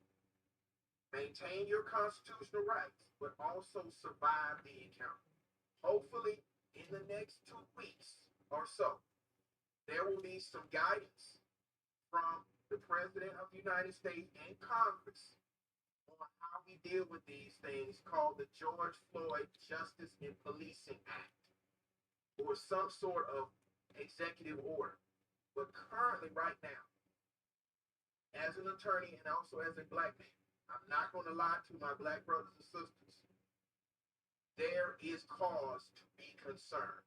S7: maintain your constitutional rights, but also survive the encounter. Hopefully, in the next 2 weeks or so, there will be some guidance from the President of the United States and Congress on how we deal with these things called the George Floyd Justice in Policing Act, or some sort of executive order. But currently, right now, as an attorney and also as a black man, I'm not going to lie to my black brothers and sisters. There is cause to be concerned.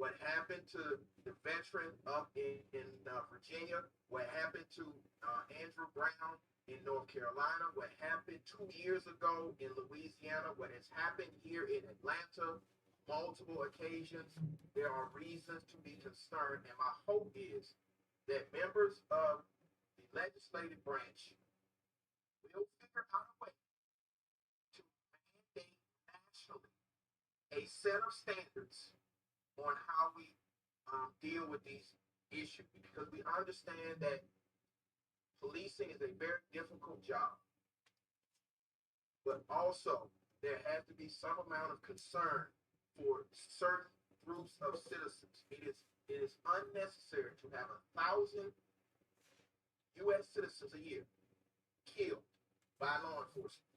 S7: What happened to the veteran up in Virginia, what happened to Andrew Brown in North Carolina, what happened 2 years ago in Louisiana, what has happened here in Atlanta, multiple occasions, there are reasons to be concerned. And my hope is that members of the legislative branch will figure out a way to mandate nationally a set of standards on how we deal with these issues, because we understand that policing is a very difficult job, but also there has to be some amount of concern for certain groups of citizens. It is unnecessary to have 1,000 U.S. citizens a year killed by law enforcement.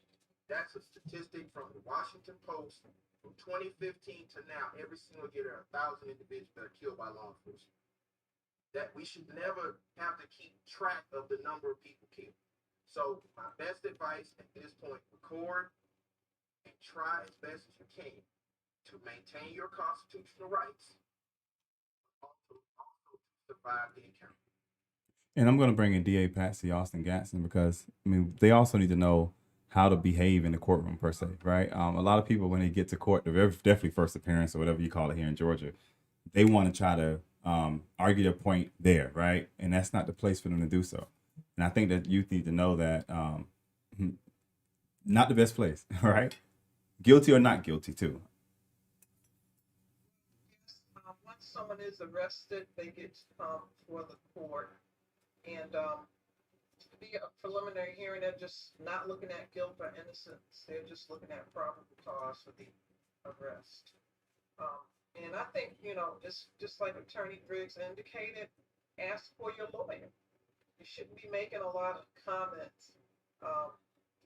S7: That's a statistic from the Washington Post. From 2015 to now, every single year there are 1,000 individuals that are killed by law enforcement. That we should never have to keep track of the number of people killed. So my best advice at this point, record and try as best as you can to maintain your constitutional rights, also to survive the encounter.
S2: And I'm going to bring in DA Patsy Austin Gatson because, I mean, they also need to know how to behave in the courtroom per se, right? A lot of people, when they get to court, the definitely first appearance or whatever you call it here in Georgia, they want to try to argue their point there, right? And that's not the place for them to do so. And I think that youth need to know that not the best place, right? Guilty or not guilty too.
S3: Once someone is arrested, they get to come before the court, and to be a preliminary hearing, they're just not looking at guilt or innocence. They're just looking at probable cause for the arrest. And I think, it's just like Attorney Griggs indicated, ask for your lawyer. You shouldn't be making a lot of comments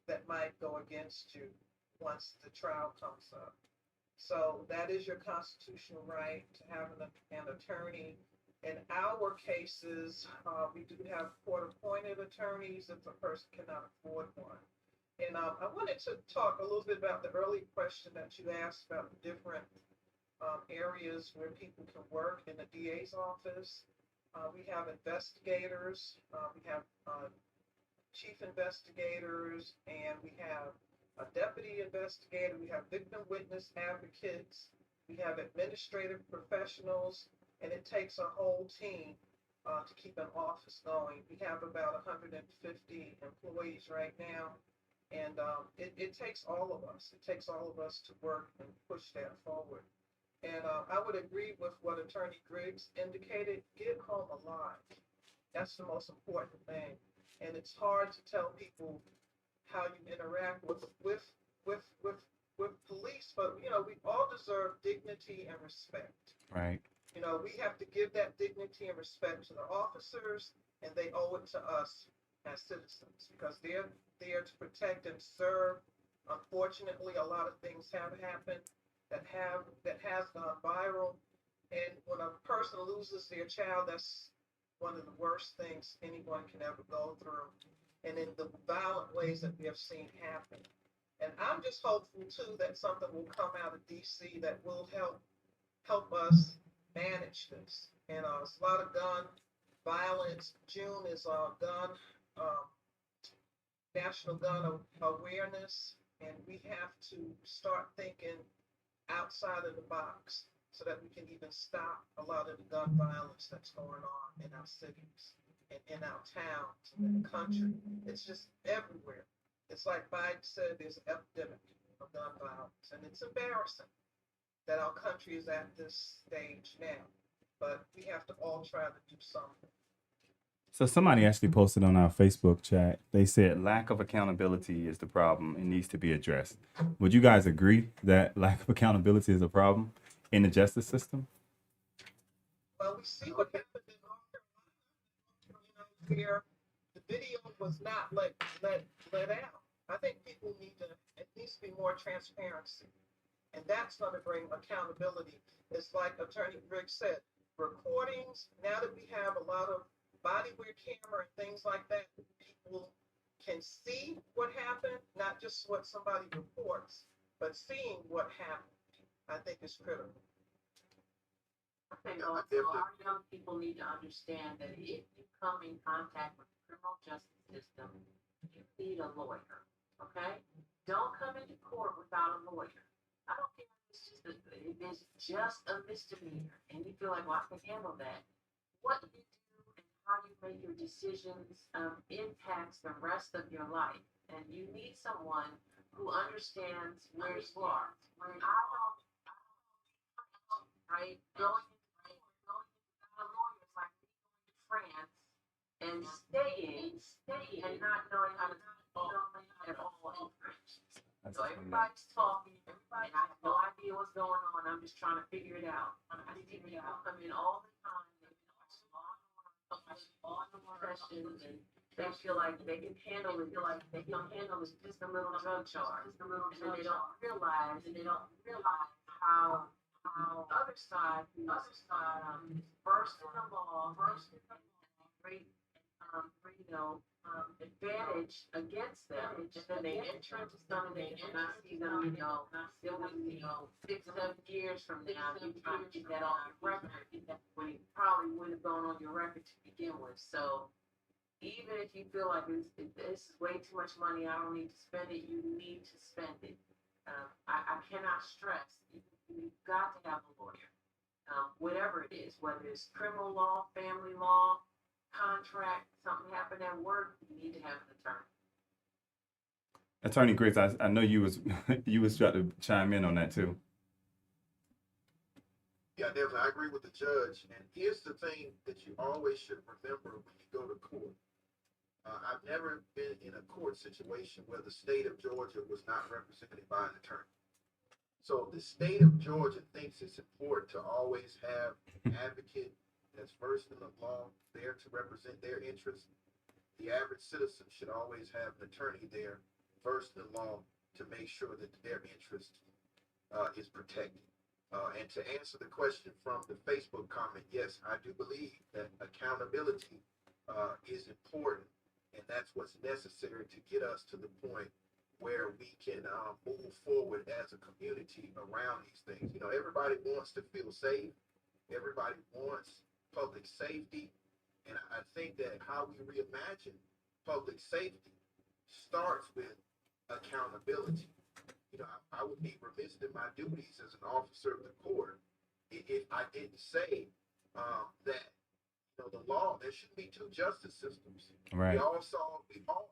S3: that might go against you once the trial comes up. So that is your constitutional right to have an attorney. In our cases, we do have court-appointed attorneys if a person cannot afford one. And I wanted to talk a little bit about the early question that you asked about the different areas where people can work in the DA's office. We have investigators, we have chief investigators, and we have a deputy investigator, we have victim witness advocates, we have administrative professionals, and it takes a whole team to keep an office going. We have about 150 employees right now, and it takes all of us. It takes all of us to work and push that forward. And I would agree with what Attorney Griggs indicated. Get home alive. That's the most important thing. And it's hard to tell people how you interact with police, but we all deserve dignity and respect.
S2: Right.
S3: We have to give that dignity and respect to the officers, and they owe it to us as citizens because they're there to protect and serve. Unfortunately, a lot of things have happened that has gone viral, and when a person loses their child, that's one of the worst things anyone can ever go through, and in the violent ways that we have seen happen. And I'm just hopeful too that something will come out of DC that will help us manage this. And it's a lot of gun violence. June is National Gun Awareness, and we have to start thinking outside of the box so that we can even stop a lot of the gun violence that's going on in our cities and in our towns and in the country. It's just everywhere. It's like Biden said, there's an epidemic of gun violence, and it's embarrassing that our country is at this stage now, but we have to all try to do something.
S2: So somebody actually posted on our Facebook chat, they said lack of accountability is the problem and needs to be addressed. Would you guys agree that lack of accountability is a problem in the justice system?
S3: Well, we see what happened in North Carolina, where video was not let out. I think people need to, it needs to be more transparency. And that's going to bring accountability. It's like Attorney Rick said, recordings, now that we have a lot of body wear camera and things like that, people can see what happened, not just what somebody reports, but seeing what happened, I think is critical.
S6: I think
S7: Yeah, I
S6: also
S7: definitely-
S6: our young people need to understand that if you come in contact with the criminal justice system, you need a lawyer, okay? Don't come into court without a lawyer. I don't care if it's just a misdemeanor and you feel like, well, I can handle that. What you do and how you make your decisions impacts the rest of your life. And you need someone who understands where you are. Right? Going to a lawyer is like going to France and staying and not knowing how to speak at all in French. So everybody's talking, everybody, I have no idea what's going on. I'm just trying to figure it out. I see people come in all the time, they all the questions, and they feel like they can handle it. Feel like they can handle it just a little drug charge, and then they don't realize how other side, first in the law, great, advantage against them, and then they enter into something and I see them, still with, 6, 7 years from now, you trying to get that on your record, when it probably wouldn't have gone on your record to begin with. So even if you feel like this is way too much money, I don't need to spend it, you need to spend it. I cannot stress, you've got to have a lawyer, whatever it is, whether it's criminal law, family law, contract, something happened at work, you need to have an attorney.
S2: Attorney Griggs, I know you was you was trying to chime in on that too.
S7: Yeah, definitely. I agree with the judge. And here's the thing that you always should remember when you go to court. I've never been in a court situation where the state of Georgia was not represented by an attorney. So the state of Georgia thinks it's important to always have an advocate that's versed in the law there to represent their interests. The average citizen should always have an attorney there versed in law to make sure that their interest is protected. And to answer the question from the Facebook comment, yes, I do believe that accountability is important, and that's what's necessary to get us to the point where we can move forward as a community around these things. You know, everybody wants to feel safe. Everybody wants public safety. And I think that how we reimagine public safety starts with accountability. You know, I would be remiss in my duties as an officer of the court if I didn't say that, the law, there shouldn't be two justice systems.
S2: Right.
S7: We all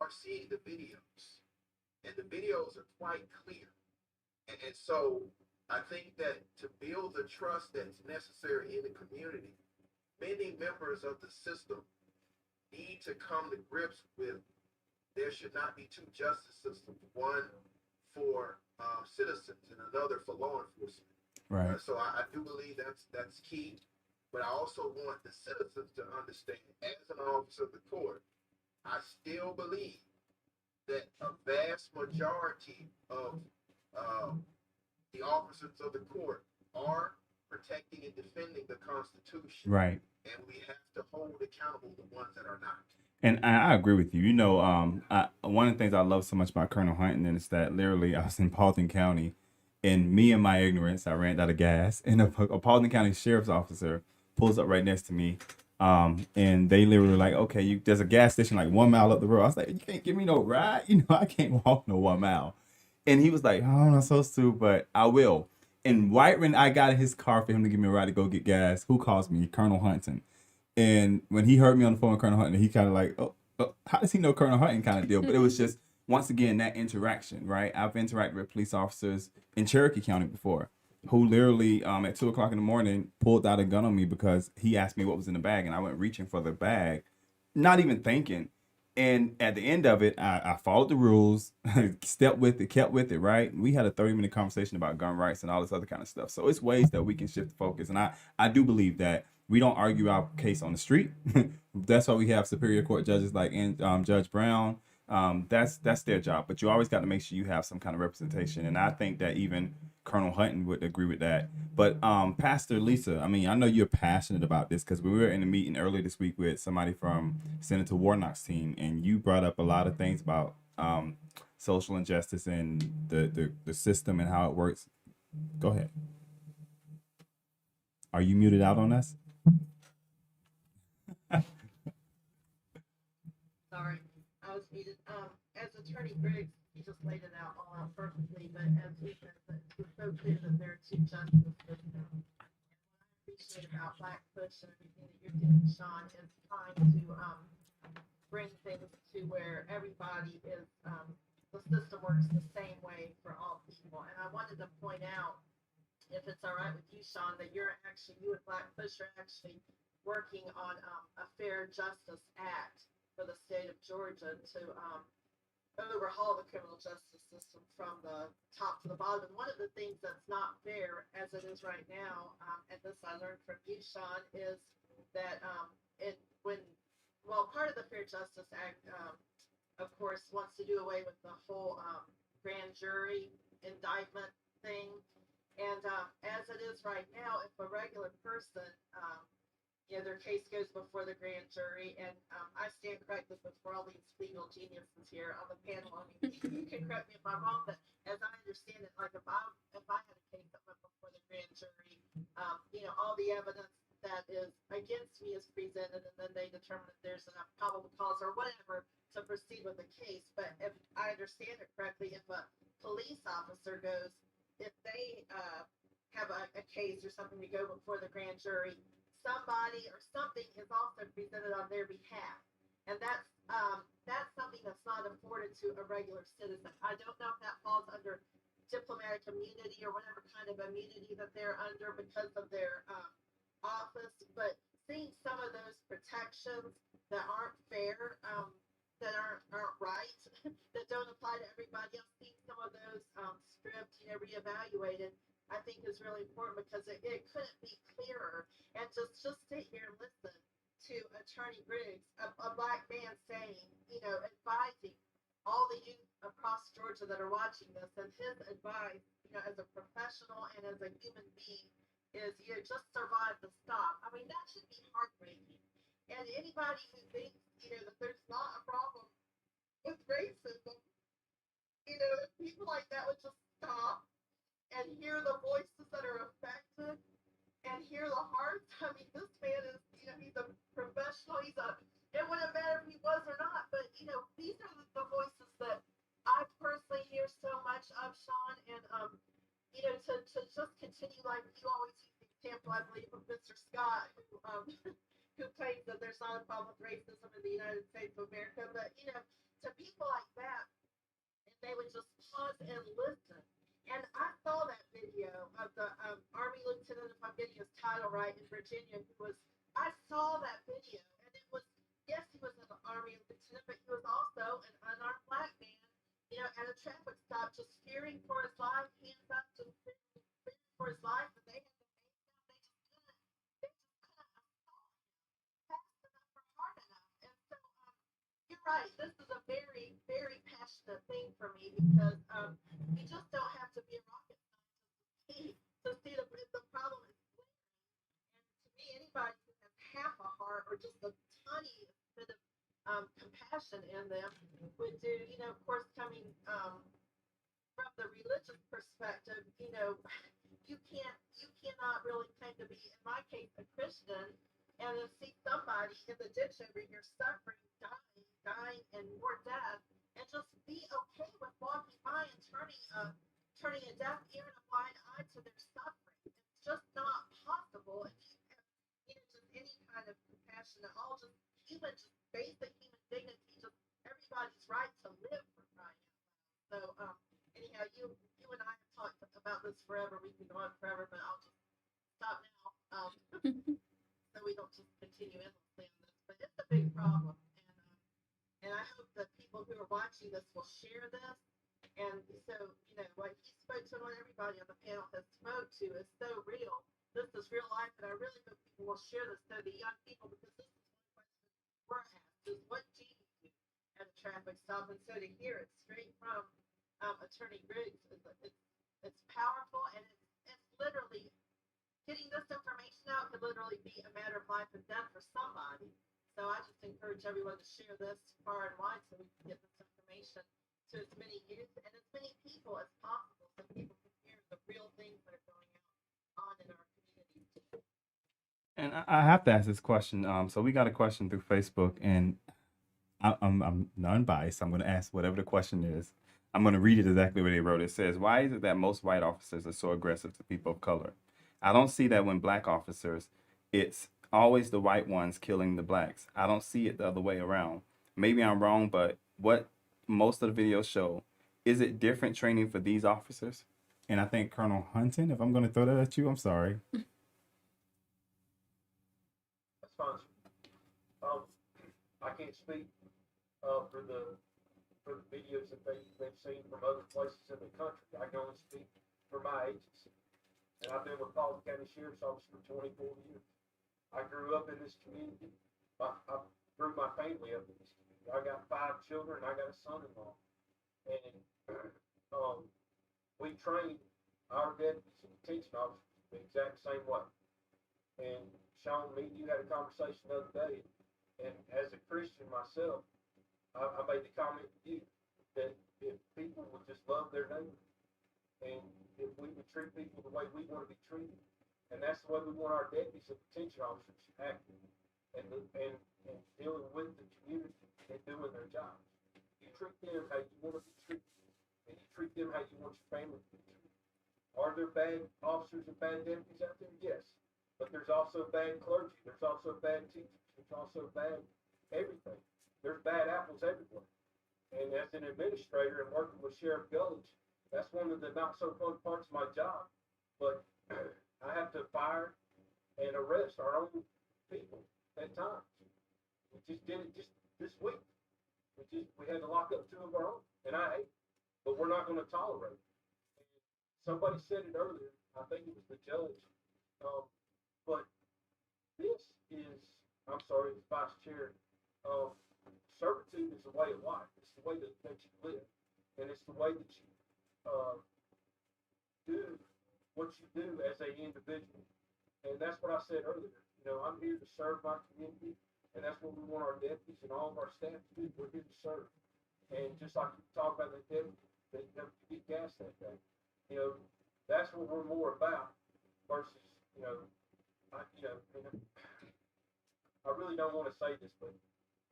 S7: are seeing the videos, and the videos are quite clear. And so I think that to build the trust that's necessary in the community, many members of the system need to come to grips with there should not be two justice systems, one for citizens and another for law enforcement.
S2: Right.
S7: So I do believe that's key. But I also want the citizens to understand, as an officer of the court, I still believe that a vast majority of the officers of the court are protecting and defending the Constitution.
S2: Right.
S7: And we have to hold accountable the ones that are not.
S2: And I agree with you. One of the things I love so much about Colonel Huntington is that literally I was in Paulding County, and me and my ignorance, I ran out of gas, and a Paulding County sheriff's officer pulls up right next to me, and they literally were like, okay, there's a gas station like 1 mile up the road. I was like, you can't give me no ride. I can't walk no 1 mile. And he was like, oh, I'm not supposed to, but I will. And right when I got in his car for him to give me a ride to go get gas, who calls me? Colonel Huntington. And when he heard me on the phone with Colonel Huntington, he kind of like, oh, how does he know Colonel Huntington kind of deal? But it was just, once again, that interaction, right? I've interacted with police officers in Cherokee County before, who literally at 2 o'clock in the morning pulled out a gun on me because he asked me what was in the bag, and I went reaching for the bag, not even thinking. And at the end of it, I followed the rules, kept with it, right? We had a 30-minute conversation about gun rights and all this other kind of stuff. So it's ways that we can shift the focus. And I do believe that we don't argue our case on the street. That's why we have Superior Court judges like Judge Brown. That's their job. But you always got to make sure you have some kind of representation. And I think that even Colonel Hutton would agree with that. But Pastor Lisa, I mean, I know you're passionate about this because we were in a meeting earlier this week with somebody from Senator Warnock's team, and you brought up a lot of things about social injustice and the system and how it works. Go ahead. Are you muted out on us?
S5: Sorry, I was muted. As Attorney Briggs, he just laid it out all out perfectly, but as he said, it's so clear that there are two justice systems. What I appreciate about Blackpush and everything that you're doing, Sean, is trying to bring things to where everybody is, the system works the same way for all people. And I wanted to point out, if it's all right with you, Sean, that you and Blackpush are actually working on a Fair Justice Act for the state of Georgia to overhaul the criminal justice system from the top to the bottom. And one of the things that's not fair as it is right now, and this I learned from you, Sean, is that part of the Fair Justice Act, of course, wants to do away with the whole grand jury indictment thing. And as it is right now, if a regular person, their case goes before the grand jury, and I stand corrected before all these legal geniuses here on the panel. I mean, you can correct me if I'm wrong, but as I understand it, like if I had a case that went before the grand jury, all the evidence that is against me is presented, and then they determine if there's enough probable cause or whatever to proceed with the case. But if I understand it correctly, if a police officer goes, if they have a case or something to go before the grand jury, somebody or something is also presented on their behalf, and that's something that's not afforded to a regular citizen. I don't know if that falls under diplomatic immunity or whatever kind of immunity that they're under because of their office, but seeing some of those protections that aren't fair, that aren't right, that don't apply to everybody else, seeing some of those stripped, reevaluated, I think is really important because it couldn't be clearer. And just sit here and listen to Attorney Briggs, a black man saying, advising all the youth across Georgia that are watching this, and his advice, as a professional and as a human being, is just survive the stop. I mean, that should be heartbreaking. And anybody who thinks, that there's not a problem with racism, if people like that would just stop and hear the voices that are affected and hear the hearts. I mean, this man is, he's a professional. It wouldn't matter if he was or not, but, these are the voices that I personally hear so much of, Sean, and, to just continue, like you always use the example, I believe, of Mr. Scott, who claims that there's not a problem with racism in the United States of America, but, to people like that, if they would just pause and listen. And I saw that video of the Army lieutenant, if I'm getting his title right, in Virginia, I saw that video, and it was, yes, he was an Army lieutenant, but he was also an unarmed black man, at a traffic stop, just fearing for his life, hands up, just fearing for his life, and they had to make him, they just couldn't assault him fast enough or hard enough. And so, you're right, this is a very, very passionate thing for me because you just don't have to be a rocket scientist to see the problem is clear. And to me, anybody who has half a heart or just a tiny bit of compassion in them would do, of course, coming from the religious perspective, you cannot really claim to be, in my case, a Christian and then see somebody in the ditch over here suffering, dying, and more death, and just be okay with walking by and turning a deaf ear and a blind eye to their suffering. It's just not possible if you have, just any kind of compassion at all, just basic human dignity, just everybody's right to live for crying out loud. So, anyhow, you and I have talked about this forever. We can go on forever, but I'll just stop now. So we don't just continue endlessly on this. But it's a big problem. And I hope that people who are watching this will share this. And so, what he spoke to and what everybody on the panel has spoke to is so real.
S3: this is real life, and I really hope people will share this to the young people, because this is one question we're asked: is what do you do at a traffic stop? And so to hear it straight from Attorney Griggs, it's powerful, and it's literally getting this information out could literally be a matter of life and death for somebody. So I just encourage everyone to share this far and wide so we can get this information to as many youth and as many people as possible, so people can hear the real things that are going on in our community.
S2: And I have to ask this question. So we got a question through Facebook, and I'm non-biased. I'm going to ask whatever the question is. I'm going to read it exactly what they wrote. It says, "Why is it that most white officers are so aggressive to people of color? I don't see that when black officers. It's always the white ones killing the blacks. I don't see it the other way around. Maybe I'm wrong, but what most of the videos show, is it different training for these officers?" And I think Colonel Hunton, if I'm going to throw that at you, I'm sorry.
S4: That's fine. I can't speak for the videos that they've seen from other places in the country. I can only speak for my agency. And I've been with Paulding County Sheriff's Office for 24 years. I grew up in this community. I grew my family up in this community. I got 5 children. I got a son-in-law. And we train our deputies and detention officers the exact same way. And Sean, me and you had a conversation the other day. And as a Christian myself, I made the comment to you that if people would just love their neighbor, and if we would treat people the way we want to be treated, and that's the way we want our deputies and detention officers acting, and dealing with the community and doing their jobs. You treat them how you want to be treated, and you treat them how you want your family to be treated. Are there bad officers and bad deputies out there? Yes. But there's also bad clergy. There's also bad teachers. There's also bad everything. There's bad apples everywhere. And as an administrator and working with Sheriff Gulledge, that's one of the not so fun parts of my job. But I have to fire and arrest our own people at times. We just did it just this week. We had to lock up 2 of our own, and I hate it. But we're not going to tolerate it. Somebody said it earlier. I think it was the judge. But this is, I'm sorry, the vice chair. Servitude is a way of life. It's the way that you live, and it's the way that you do what you do as an individual. And that's what I said earlier. You know, I'm here to serve my community, and that's what we want our deputies and all of our staff to do. We're here to serve. And just like you talk about the deputy that you get gas that day, you know, that's what we're more about versus, I really don't want to say this, but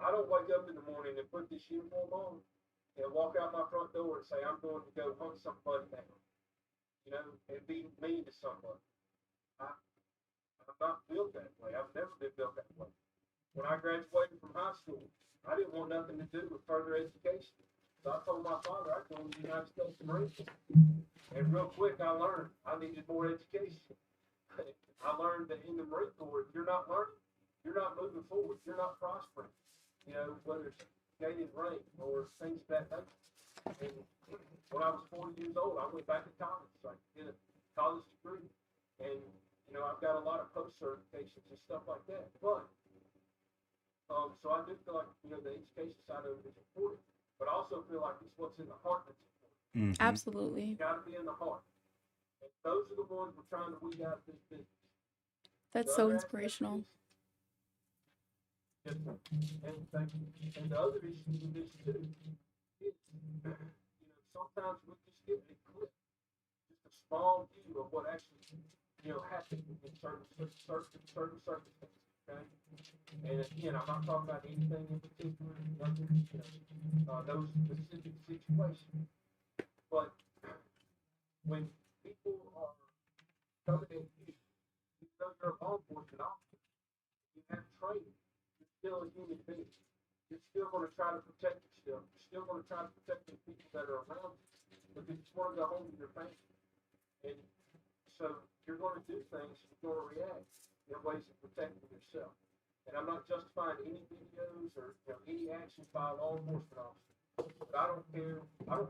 S4: I don't wake up in the morning and put this uniform on and walk out my front door and say, I'm going to go hunt somebody down, and be mean to somebody. I'm not built that way. I've never been built that way. When I graduated from high school, I didn't want nothing to do with further education. So I told my father I'd go to the United States Marines. And real quick, I learned I needed more education. I learned that in the Marine Corps, if you're not learning, you're not moving forward, you're not prospering. Whether it's gaining rank or things of that nature. And when I was 40 years old, I went back to college. So I did a college degree. And, I've got a lot of post certifications and stuff like that. But, so I do feel like, the education side of it is important. But I also feel like it's what's in the heart that's important.
S2: Mm-hmm.
S1: Absolutely.
S4: It's got to be in the heart. And those are the ones we're trying to weed out of this business.
S1: That's so inspirational.
S4: And the other issue with this too is, sometimes we just get a clip, just a small view of what actually, happened in certain circumstances. Okay, and again, I'm not talking about anything in particular, those specific situations. But when people are coming at you, you're a law enforcement officer, you have training. You're still a human being. You're still going to try to protect yourself. You're still going to try to protect the people that are around you because you just want to go home to your family. And so you're going to do things, you're going to react in ways of protecting yourself. And I'm not justifying any videos or any actions by a law enforcement officer. But I don't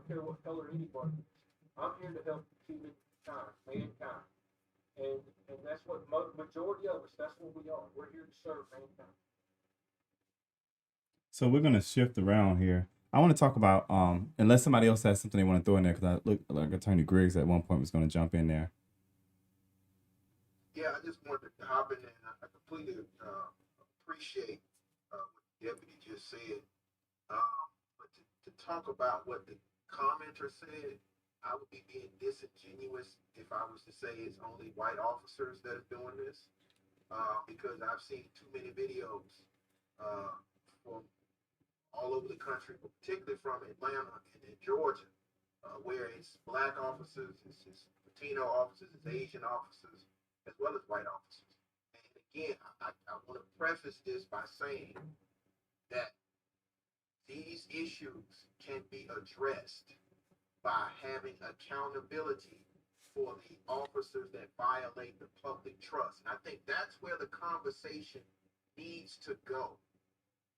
S4: care what color anybody is. I'm here to help humankind, mankind. And that's what majority of us, that's what we are. We're here to serve mankind.
S2: So we're gonna shift around here. I want to talk about unless somebody else has something they want to throw in there, because I look like Attorney Griggs at one point was going to jump in there.
S7: Yeah, I just wanted to hop in there. I completely appreciate what the deputy just said. But to talk about what the commenter said, I would be being disingenuous if I was to say it's only white officers that are doing this, because I've seen too many videos from all over the country, but particularly from Atlanta and in Georgia, where it's black officers, it's Latino officers, it's Asian officers, as well as white officers. And again, I want to preface this by saying that these issues can be addressed by having accountability for the officers that violate the public trust. And I think that's where the conversation needs to go.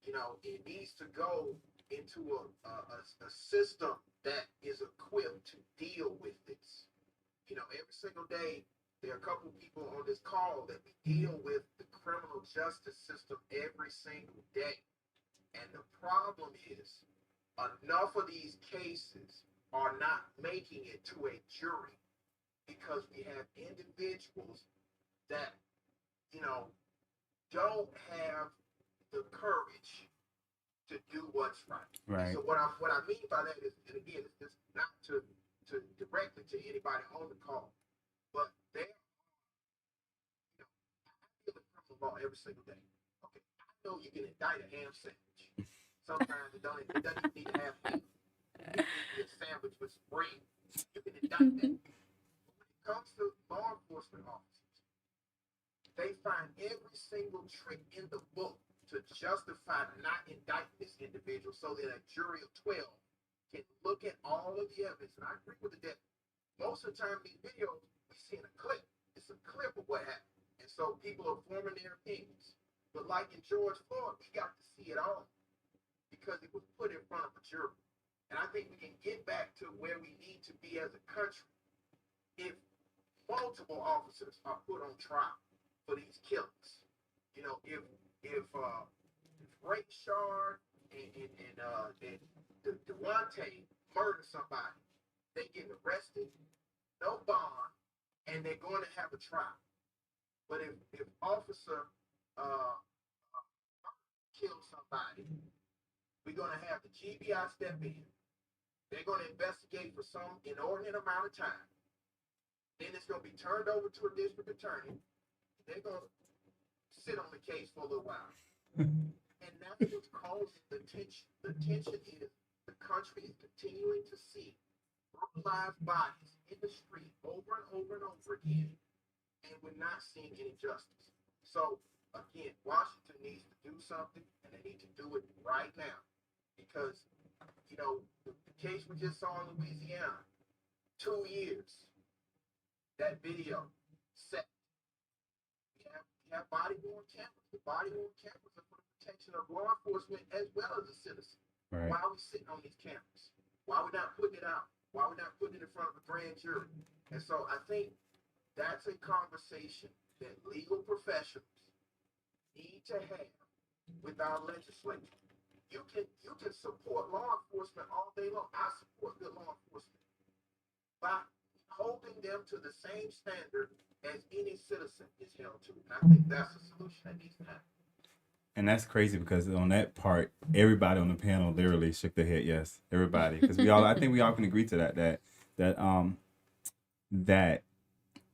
S7: You know, it needs to go into a system that is equipped to deal with this. You know, every single day, there are a couple people on this call that deal with the criminal justice system every single day. And the problem is, enough of these cases are not making it to a jury because we have individuals that, you know, don't have the courage to do what's right.
S2: Right.
S7: So what I mean by that is, and again, it's not to directly to anybody on the call, but there, you know, I deal with criminal law every single day. Okay, I know you can indict a ham sandwich. Sometimes it doesn't even need to have ham. It needs to be a sandwich with some bread. You can indict that. But when it comes to law enforcement officers, they find every single trick in the book to justify not indicting this individual so that a jury of 12 can look at all of the evidence. And I agree with the deputy. Most of the time, these videos, we see in a clip. It's a clip of what happened. And so people are forming their opinions. But like in George Floyd, we got to see it all because it was put in front of a jury. And I think we can get back to where we need to be as a country if multiple officers are put on trial for these killings. You know, if Ray Shard and Devontae murder somebody, they get arrested, no bond, and they're going to have a trial. But if officer kills somebody, we're going to have the GBI step in. They're going to investigate for some inordinate amount of time. Then it's going to be turned over to a district attorney. They're going to sit on the case for a little while. And that's what's causing the tension. The tension is the country is continuing to see brutalized bodies in the street over and over and over again, and we're not seeing any justice. So, again, Washington needs to do something, and they need to do it right now. Because, you know, the case we just saw in Louisiana, 2 years, that video set. We have body-worn cameras. The body-worn cameras are for the protection of law enforcement as well as the citizen.
S2: Right.
S7: Why are we sitting on these cameras? Why are we not putting it out? Why are we not putting it in front of a grand jury? And so I think that's a conversation that legal professionals need to have with our legislature. You can support law enforcement all day long. I support good law enforcement by holding them to the same standard as any citizen is held to. And I think that's a solution that needs to happen.
S2: And that's crazy because on that part, everybody on the panel literally shook their head yes. Everybody, because I think we all can agree to that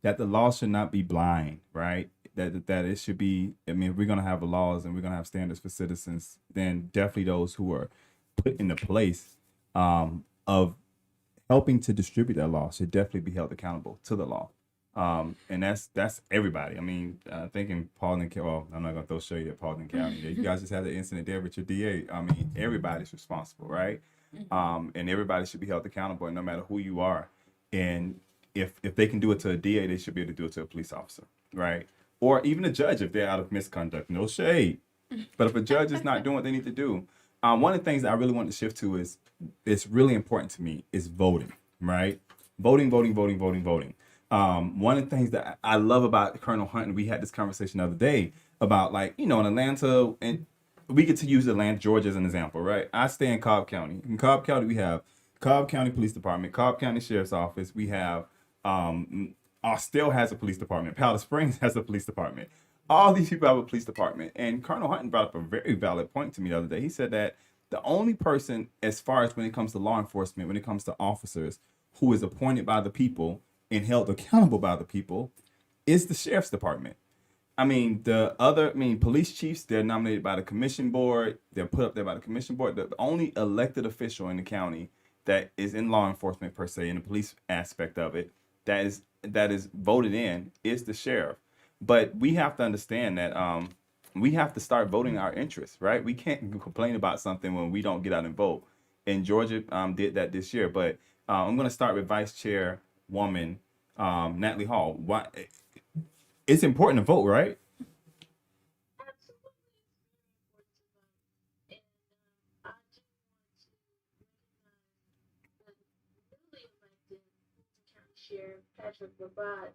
S2: the law should not be blind, right? That it should be. I mean, if we're gonna have laws and we're gonna have standards for citizens, then definitely those who are put in the place of helping to distribute that law should definitely be held accountable to the law. And that's everybody. I mean, thinking Paulding County. Well, I'm not gonna throw shade at Paulding County. You guys just had the incident there with your DA. I mean, everybody's responsible, right? And everybody should be held accountable, no matter who you are. And if they can do it to a DA, they should be able to do it to a police officer, right? Or even a judge if they're out of misconduct. No shade. But if a judge is not doing what they need to do, one of the things that I really want to shift to is it's really important to me is voting, right? Voting. One of the things that I love about Colonel Hunt, and we had this conversation the other day about, like, in Atlanta, and we get to use Atlanta, Georgia as an example, right? I stay in Cobb County. In Cobb County, we have Cobb County Police Department, Cobb County Sheriff's Office. We have Austell has a police department. Powder Springs has a police department. All these people have a police department. And Colonel Hutton brought up a very valid point to me the other day. He said that the only person, as far as when it comes to law enforcement, when it comes to officers, who is appointed by the people and held accountable by the people, is the sheriff's department. Police chiefs, they're nominated by the commission board. They're put up there by the commission board. The only elected official in the county that is in law enforcement per se, in the police aspect of it, that is voted in, is the sheriff. But we have to understand that we have to start voting our interests, right? We can't complain about something when we don't get out and vote. And Georgia did that this year. But I'm going to start with Vice Chairwoman Natalie Hall. Why? It's important to vote, right?
S5: Absolutely, it's very important to them. And I do want to recognize the newly elected Fulton County Sheriff, Patrick Labat,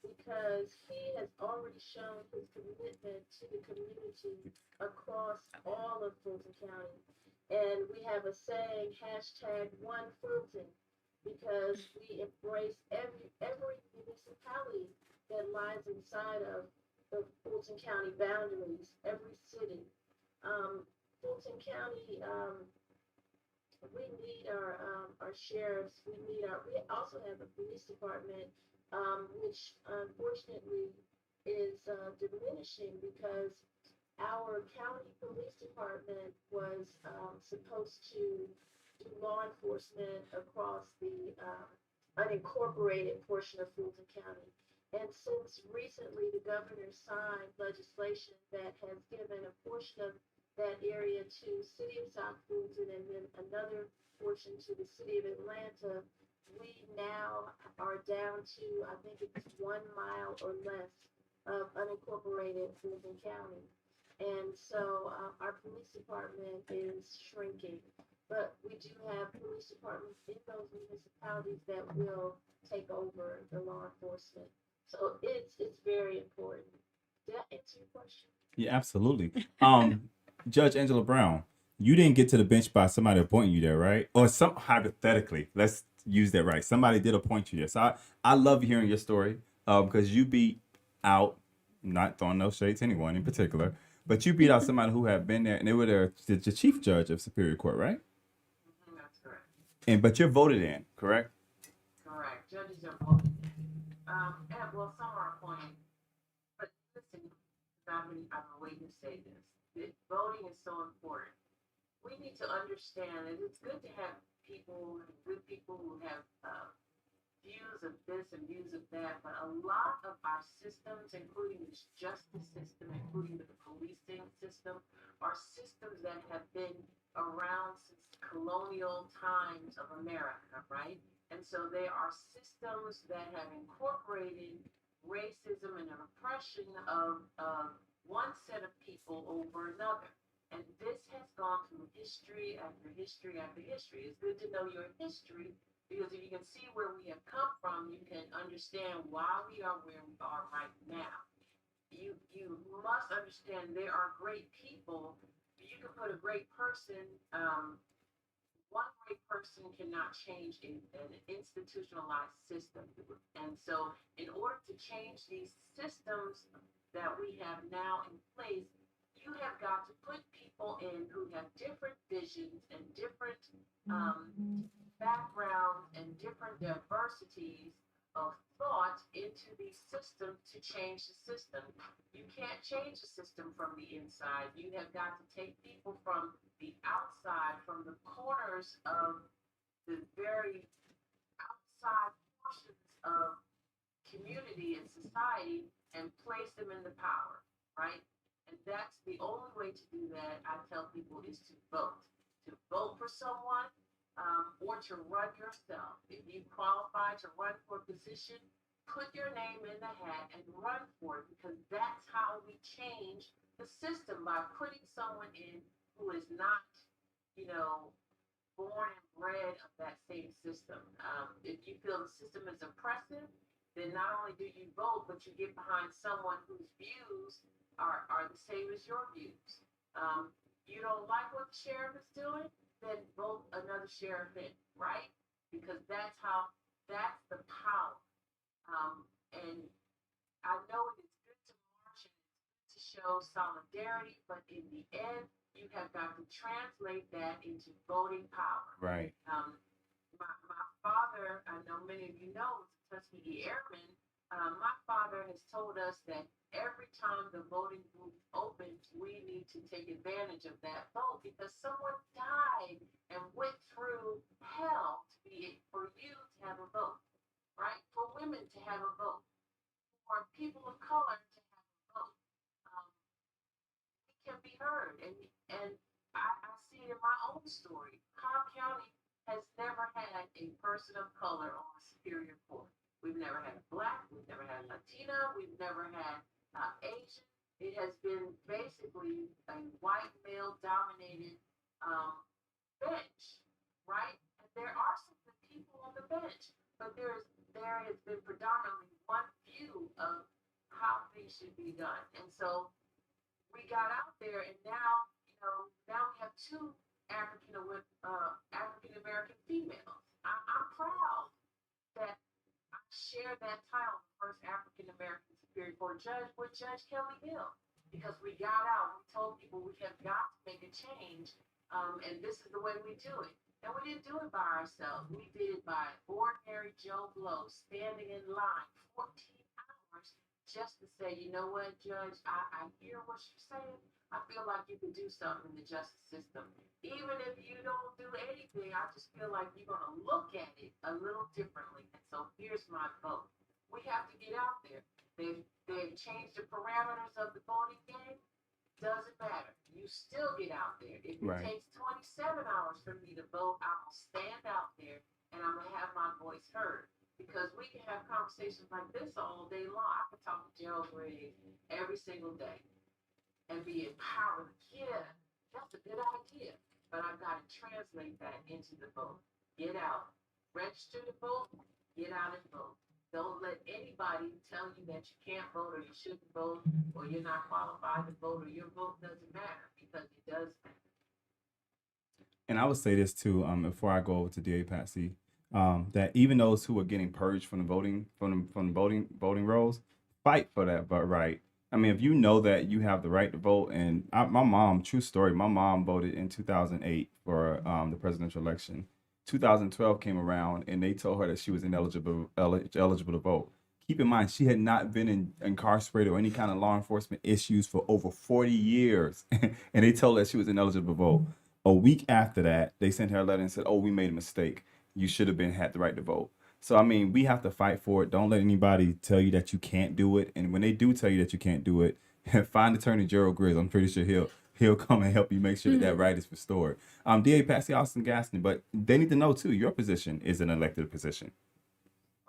S5: because he has already shown his commitment to the community across all of Fulton County. And we have a saying, hashtag one Fulton, because we embrace every municipality that lies inside of the Fulton County boundaries, every city. Fulton County, we need our sheriffs. We also have a police department, which unfortunately is diminishing because our county police department was supposed to do law enforcement across the unincorporated portion of Fulton County. And since recently the governor signed legislation that has given a portion of that area to City of South Fulton and then another portion to the City of Atlanta, we now are down to, I think it's 1 mile or less of unincorporated Fulton County. And so our police department is shrinking, but we do have police departments in those municipalities that will take over the law enforcement. So it's very important. Did I answer your question?
S2: Yeah, absolutely. Judge Angela Brown, you didn't get to the bench by somebody appointing you there, right? Or some hypothetically, let's use that right. Somebody did appoint you there. So I love hearing your story because you beat out, not throwing no shade to anyone in particular, but you beat out somebody who had been there, and they were the chief judge of Superior Court, right?
S6: That's correct.
S2: But you're voted in, correct?
S6: Correct. Judges are voted in. Well, some are appointed. But listen, I've been waiting to say this. Voting is so important. We need to understand that it's good to have good people who have views of this and views of that, but a lot of our systems, including the justice system, including the policing system, are systems that have been around since colonial times of America, right? And so they are systems that have incorporated racism and an oppression of one set of people over another. And this has gone through history after history after history. It's good to know your history because if you can see where we have come from, you can understand why we are where we are right now. You must understand there are great people. You can put a great person. One great person cannot change an institutionalized system. And so, in order to change these systems that we have now in place, you have got to put people in who have different visions and different backgrounds and different diversities of thought into these systems to change the system. You can't change the system from the inside. You have got to take people from the outside, from the corners of the very outside portions of community and society and place them in the power, right? And that's the only way to do that, I tell people, is to vote. To vote for someone or to run yourself. If you qualify to run for a position, put your name in the hat and run for it because that's how we change the system by putting someone in who is not, born and bred of that same system. If you feel the system is oppressive, then not only do you vote, but you get behind someone whose views are the same as your views. You don't like what the sheriff is doing, then vote another sheriff in, right? Because that's the power. And I know it is good to march and it's good to show solidarity, but in the end, you have got to translate that into voting power.
S2: Right.
S6: My father, I know many of you know, was a Tuskegee Airman. My father has told us that every time the voting booth opens, we need to take advantage of that vote because someone died and went through hell for you to have a vote, right? For women to have a vote, for people of color to have a vote. Um, we can be heard, and I see it in my own story. Cobb County has never had a person of color on a superior court. We've never had a black, we've never had Latina, we've never had Asian. It has been basically a white male dominated bench, right? And there are some good people on the bench, but there has been predominantly one view of how things should be done. And so we got out there, and now now we have two African American females. I'm proud that I share that title, first African American Superior Court judge, with Judge Kelly Hill, because we got out and we told people we have got to make a change, and this is the way we do it. And we didn't do it by ourselves. We did it by ordinary Joe Blow standing in line 14 hours just to say, you know what, Judge, I hear what you're saying. I feel like you can do something in the justice system. Even if you don't do anything, I just feel like you're going to look at it a little differently. And so here's my vote. We have to get out there. They've changed the parameters of the voting game. Doesn't matter. You still get out there. If it
S2: Right.
S6: takes 27 hours for me to vote, I'm going to stand out there and I'm going to have my voice heard. Because we can have conversations like this all day long. I can talk to Gerald Griggs every single day and be empowered. Yeah, that's a good idea. But I've got to translate that into the vote. Get out. Register to vote. Get out and vote. Don't let anybody tell you that you can't vote or you shouldn't vote or you're not qualified to vote or your vote doesn't matter, because it does matter.
S2: And I would say this too, before I go over to DA Patsy, that even those who are getting purged from the voting rolls, fight for that but right. I mean, if you know that you have the right to vote, and my mom, true story, my mom voted in 2008 for the presidential election. 2012 came around, and they told her that she was eligible to vote. Keep in mind, she had not been incarcerated or any kind of law enforcement issues for over 40 years, and they told her she was ineligible to vote. A week after that, they sent her a letter and said, "Oh, we made a mistake. You should have had the right to vote." So I mean, we have to fight for it. Don't let anybody tell you that you can't do it. And when they do tell you that you can't do it, find attorney Gerald Griggs. I'm pretty sure he'll come and help you make sure that right is restored. DA Patsy Austin Gaston, but they need to know too, your position is an elected position.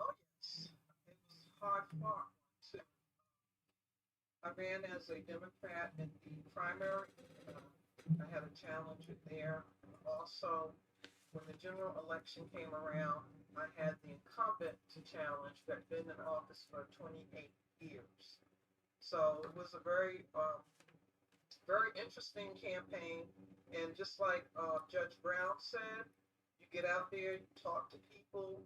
S3: Oh, yes. It was hard fought too. I ran as a Democrat in the primary. I had a challenge there. Also, when the general election came around, I had the incumbent to challenge that had been in office for 28 years. So it was a very, very interesting campaign. And just like Judge Brown said, you get out there, you talk to people,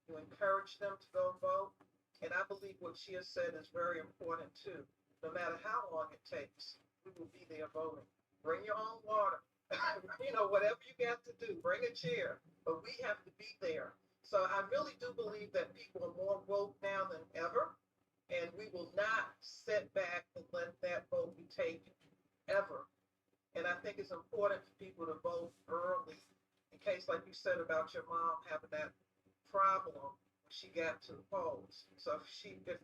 S3: you encourage them to go vote. And I believe what she has said is very important too. No matter how long it takes, we will be there voting. Bring your own water. Whatever you got to do, bring a chair, but we have to be there. So I really do believe that people are more woke now than ever, and we will not sit back and let that vote be taken, ever. And I think it's important for people to vote early, in case, like you said about your mom having that problem when she got to the polls. So if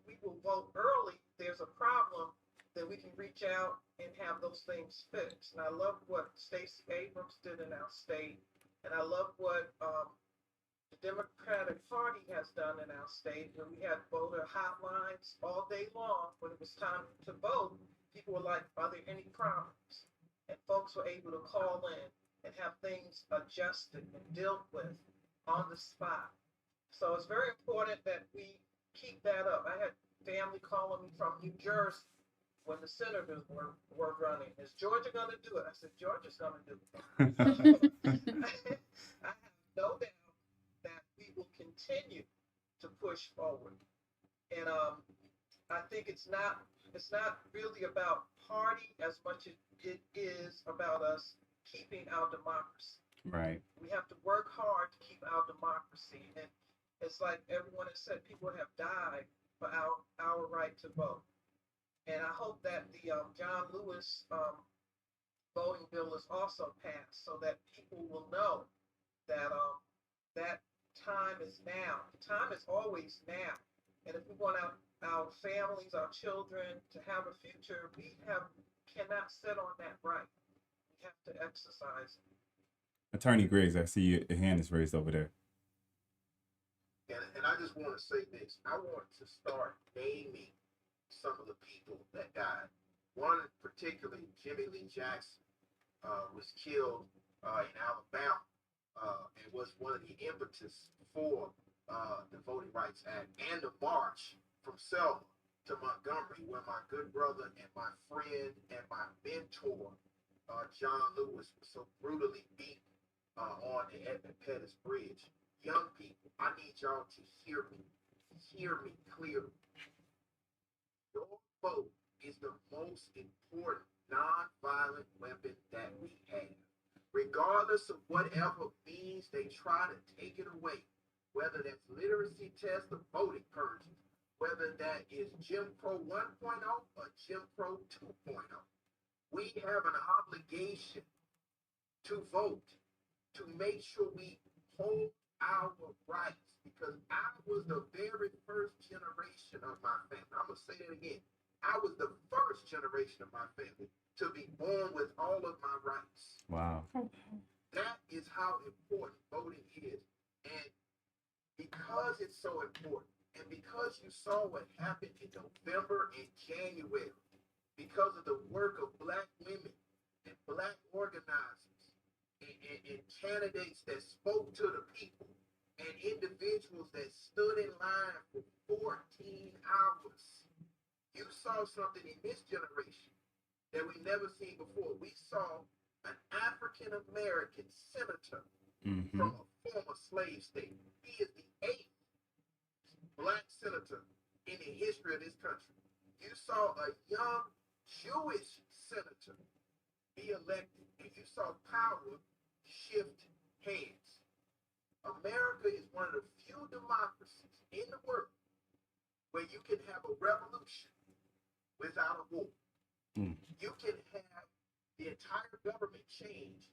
S3: we will vote early, there's a problem, then we can reach out and have those things fixed. And I love what Stacey Abrams did in our state, and I love what the Democratic Party has done in our state, where we had voter hotlines all day long. When it was time to vote, people were like, "Are there any problems?" And folks were able to call in and have things adjusted and dealt with on the spot. So it's very important that we keep that up. I had family calling me from New Jersey when the senators were running. Is Georgia going to do it? I said, Georgia's going to do it. I have no doubt that we will continue to push forward. And I think it's not really about party as much as it is about us keeping our democracy.
S2: Right.
S3: We have to work hard to keep our democracy. And it's like everyone has said, people have died for our right to vote. And I hope that the John Lewis voting bill is also passed so that people will know that that time is now. The time is always now. And if we want our families, our children to have a future, we cannot sit on that right. We have to exercise it.
S2: Attorney Griggs, I see your hand is raised over there.
S7: And I just want to say this. I want to start naming some of the people that died. One particularly, Jimmy Lee Jackson, was killed in Alabama and was one of the impetus for the Voting Rights Act and the march from Selma to Montgomery, where my good brother and my friend and my mentor, John Lewis, was so brutally beaten on the Edmund Pettus Bridge. Young people, I need y'all to hear me clearly. Your vote is the most important nonviolent weapon that we have. Regardless of whatever means they try to take it away, whether that's literacy tests or voting purges, whether that is Jim Crow 1.0 or Jim Crow 2.0, we have an obligation to vote, to make sure we hold our rights, because I was the very first generation of my family. I'm going to say that again. I was the first generation of my family to be born with all of my rights.
S2: Wow.
S7: That is how important voting is. And because it's so important, and because you saw what happened in November and January, because of the work of Black women and Black organizers and candidates that spoke to the people and individuals that stood in line for 14 hours, you saw something in this generation that we never seen before. We saw an African American senator from a former slave state. He is the 8th Black senator in the history of this country. You saw a young Jewish senator be elected, and you saw power shift hands. America is one of the few democracies in the world where you can have a revolution without a war. You can have the entire government changed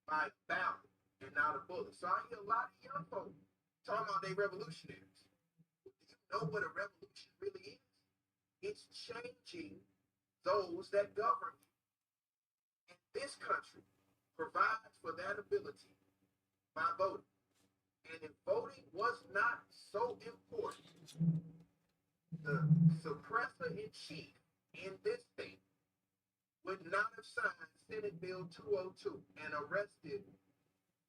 S7: by ballot and not a bullet. So I hear a lot of young folks talking about they revolutionaries. Do you know what a revolution really is? It's changing those that govern you. And this country provides for that ability by voting. And if voting was not so important, the suppressor in chief in this state would not have signed Senate Bill 202 and arrested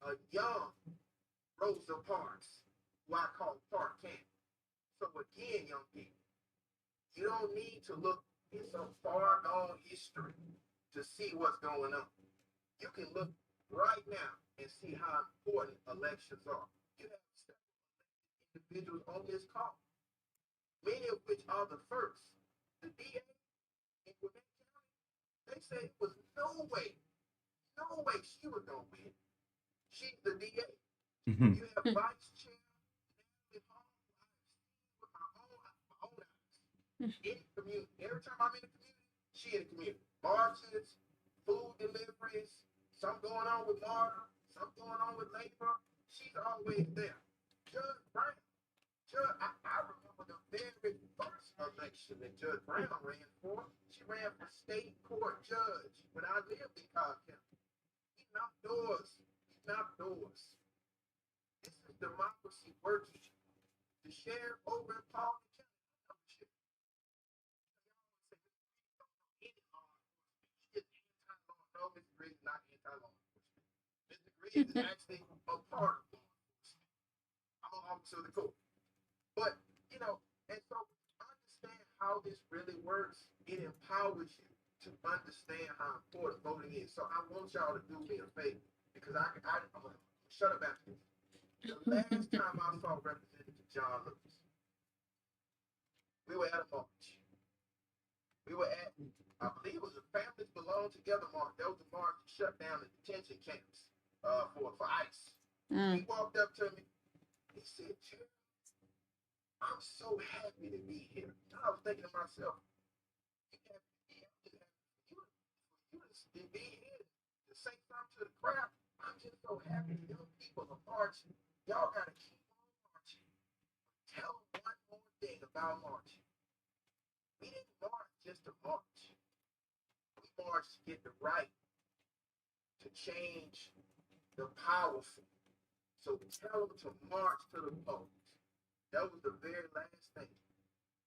S7: a young Rosa Parks, who I call Park Camp. So again, young people, you don't need to look in some far gone history to see what's going on. You can look right now and see how important elections are. You have several individuals on this call, many of which are the first. The DA in Gwinnett County, they say it was no way she was going to win. She's the DA. You have Vice Chair Natalie Hall, who I've seen with my own eyes in the community. Every time I'm in the community, she in the community. Marches, food deliveries, some going on with Marta, some going on with labor. She's always there. Judge Brown. I remember the very first election that Judge Brown ran for. She ran for state court judge when I lived in Cobb County. He knocked doors. This is democracy working. The sheriff over in Paul County, no, Mr. Griggs is not anti-law enforcement. Mr. Griggs is actually a part of law enforcement. I'm an officer of the court. But, you know, And so understand how this really works. It empowers you to understand how important voting is. So I want y'all to do me a favor because I'm gonna shut up after this. The last time I saw Representative John Lewis, we were at a march. We were at, I believe it was a Families Belong Together march. That was the march that shut down the detention camps for ICE. He walked up to me. He said, "Chair, I'm so happy to be here." And I was thinking to myself, you have to be happy to be here to say something to the crowd. I'm just so happy the young people are marching. Y'all got to keep on marching. Tell them one more thing about marching. We didn't march just to march. We marched to get the right to change the powerful. So tell them to march to the polls. That was the very last thing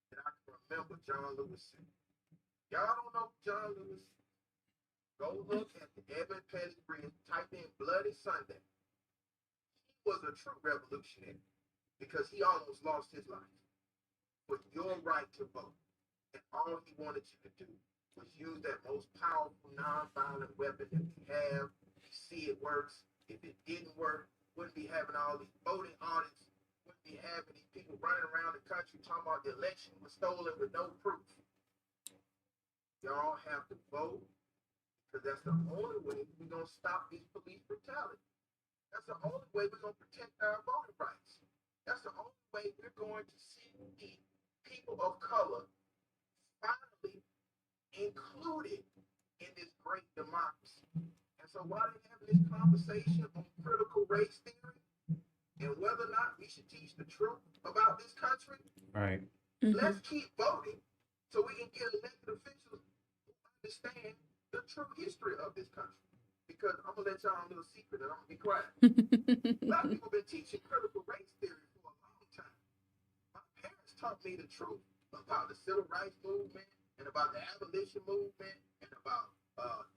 S7: that I can remember John Lewis said. Y'all don't know John Lewis? Go look at the Edmund Pettus Bridge, type in Bloody Sunday. He was a true revolutionary because he almost lost his life for your right to vote. And all he wanted you to do was use that most powerful nonviolent weapon that we have. We see it works. If it didn't work, wouldn't be having all these voting audits, wouldn't be having these people running around the country talking about the election was stolen with no proof. Y'all have to vote because that's the only way we're going to stop these police brutality. That's the only way we're going to protect our voting rights. That's the only way we're going to see the people of color finally included in this great democracy. And so while they're having this conversation on critical race theory and whether or not we should teach the truth about this country,
S2: Right.
S7: let's keep voting so we can get elected officials who understand the true history of this country. Because I'm gonna let y'all know a little secret and I'm gonna be quiet. A lot of people have been teaching critical race theory for a long time. My parents taught me the truth about the civil rights movement and about the abolition movement and about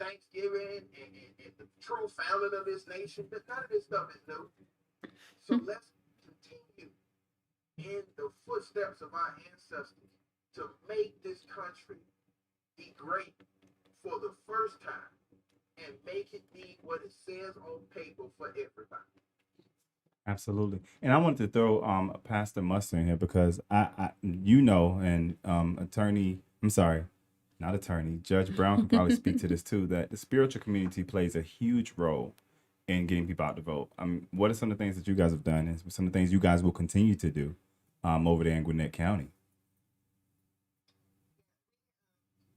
S7: Thanksgiving and the true founding of this nation. But none of this stuff is new. So let's continue in the footsteps of our ancestors to make this country be great for the first time and make it be what it says on paper for everybody.
S2: Absolutely. And I wanted to throw Pastor Muster in here because I you know, and Judge Brown can probably speak to this too, that the spiritual community plays a huge role in getting people out to vote. What are some of the things that you guys have done and some of the things you guys will continue to do over there in Gwinnett County?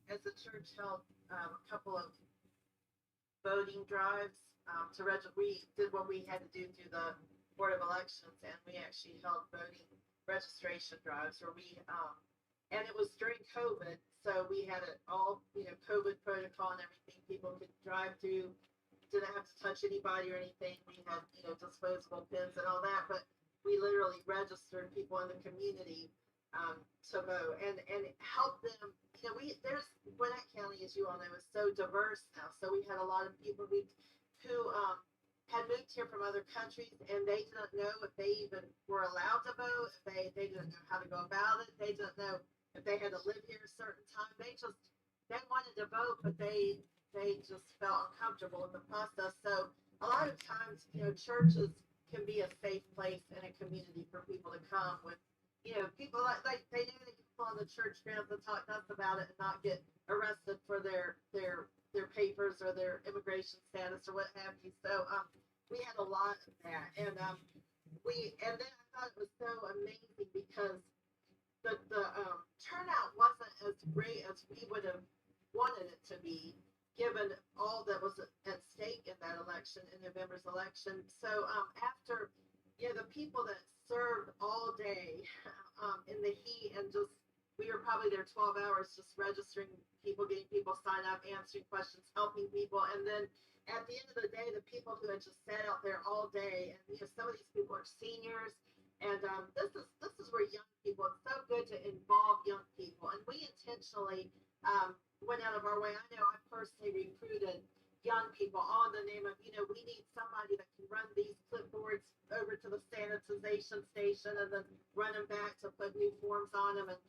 S8: As a church held a couple of voting drives to register. We did what we had to do through the Board of Elections, and we actually held voting registration drives where we and it was during COVID, so we had it all, COVID protocol and everything. People could drive through, didn't have to touch anybody or anything. We had, disposable pins and all that, but we literally registered people in the community to vote and help them. There's Gwinnett County, as you all know, is so diverse now. So we had a lot of people who had moved here from other countries, and they didn't know if they even were allowed to vote. They didn't know how to go about it. They didn't know if they had to live here a certain time. They wanted to vote, but they just felt uncomfortable with the process. So a lot of times, churches can be a safe place in a community for people to come with, people like they know they can go on the church grounds and talk to us about it and not get arrested for their papers or their immigration status or what have you. So we had a lot of that, and then I thought it was so amazing because the turnout wasn't as great as we would have wanted it to be, given all that was at stake in that election, in November's election. So after, the people that served all day in the heat and we were probably there 12 hours just registering people, getting people signed up, answering questions, helping people. And then at the end of the day, the people who had just sat out there all day, and some of these people are seniors, and this is where young people, it's so good to involve young people. And we intentionally went out of our way. I know I personally recruited young people all in the name of, we need somebody that can run these clipboards over to the Sanchez sterilization station and then run them back to put new forms on them, and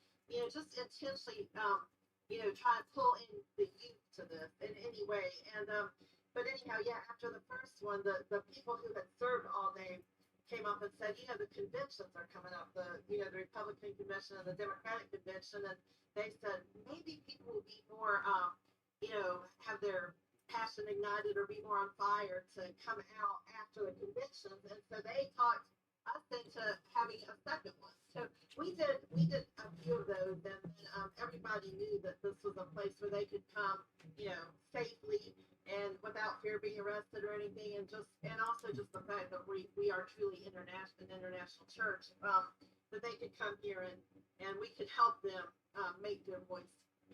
S8: just intentionally try to pull in the youth to this in any way. And but anyhow, yeah, after the first one, the people who had served all day came up and said, the conventions are coming up, the Republican convention and the Democratic convention, and they said maybe people will be more have their passion ignited or be more on fire to come out after the conventions. And so they talked us into having a second one. So we did a few of those, and then everybody knew that this was a place where they could come, safely and without fear of being arrested or anything, and also just the fact that we are truly an international church, that they could come here and we could help them make their voice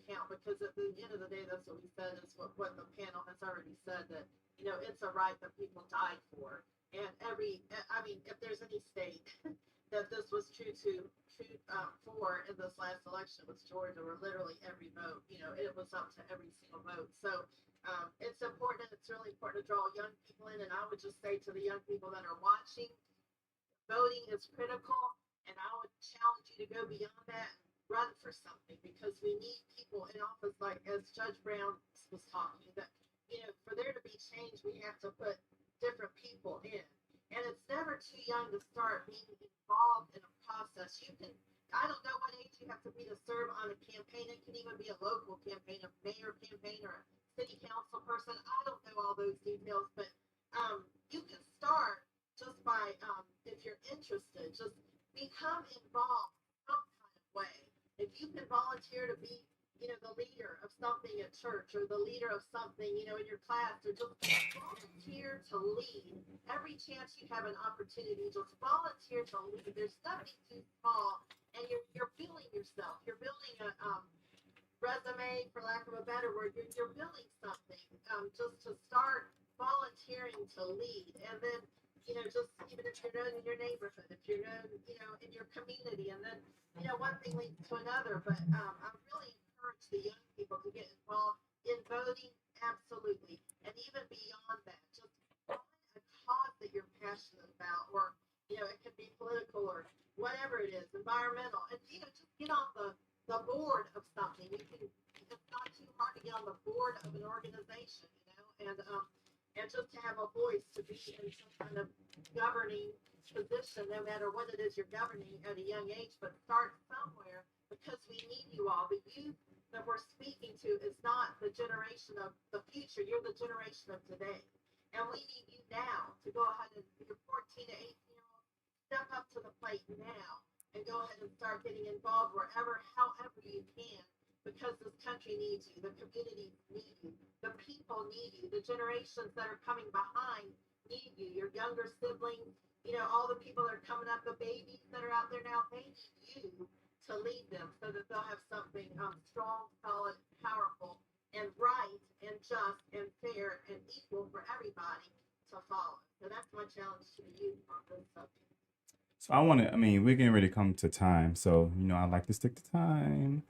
S8: count, because at the end of the day, that's what we said, is what the panel has already said, that it's a right that people died for. And if there's any state that this was true for in this last election, was Georgia, where literally every vote, it was up to every single vote. So it's important. It's really important to draw young people in. And I would just say to the young people that are watching, voting is critical. And I would challenge you to go beyond that, run for something, because we need people in office, like as Judge Brown was talking, that for there to be change, we have to put different people in. And it's never too young to start being involved in a process. I don't know what age you have to be to serve on a campaign. It can even be a local campaign, a mayor campaign, or a city council person. I don't know all those details, but you can start just by, if you're interested, just become involved some kind of way. If you can volunteer to be the leader of something at church, or the leader of something, in your class, or just volunteer to lead. Every chance you have an opportunity, just volunteer to lead. There's nothing too small, and you're building yourself. You're building a resume, for lack of a better word. You're building something, just to start volunteering to lead. And then, just even if you're known in your neighborhood, if you're known, in your community, and then, one thing leads to another. But I'm really encourage the young people to get involved in voting, absolutely, and even beyond that, just find a cause that you're passionate about, or it could be political or whatever it is, environmental, and just get on the board of something. It's not too hard to get on the board of an organization, and just to have a voice, to be in some kind of governing position, no matter what it is you're governing at a young age, but start somewhere, because we need you all. The youth that we're speaking to is not the generation of the future. You're the generation of today. And we need you now to go ahead and, your 14 to 18-year-old, step up to the plate now and go ahead and start getting involved however you can, because this country needs you, the community needs you, the people need you, the generations that are coming behind need you, your younger siblings, all the people that are coming up, the babies that are out there now, they need you to lead them, so that they'll have something strong, solid, powerful, and right, and just, and fair, and equal for everybody to follow. So that's my challenge to the youth on this subject.
S2: So we're getting ready to come to time. So, I like to stick to time.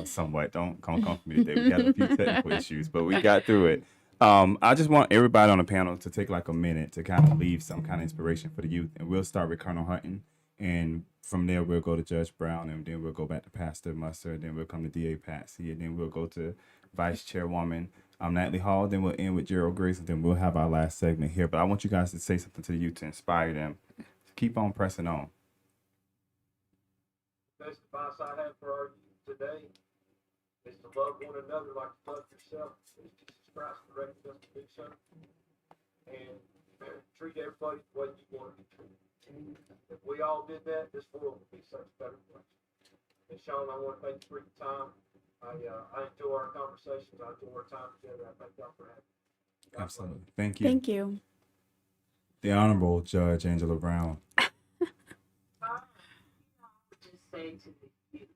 S2: Somewhat, don't come for me today. We had a few technical issues, but we got through it. I just want everybody on the panel to take like a minute to kind of leave some kind of inspiration for the youth. And we'll start with Colonel Hutton. And from there, we'll go to Judge Brown, and then we'll go back to Pastor Musser, and then we'll come to DA Patsy, and then we'll go to Vice Chairwoman Natalie Hall, then we'll end with Gerald Grace, and then we'll have our last segment here. But I want you guys to say something to the youth to inspire them to keep on pressing on.
S4: The best advice I have for our youth today is to love one another like you love yourself, as Jesus Christ directed us to do so, and treat everybody the way you want to be treated. If we all did that, this world would be such a better place. And Sean, I want to thank you for your time. I enjoy our conversations. I enjoy our time together. I thank y'all for having me.
S2: Absolutely. Thank you.
S1: Thank you.
S2: The Honorable Judge Angela Brown.
S6: I would just say to the youth,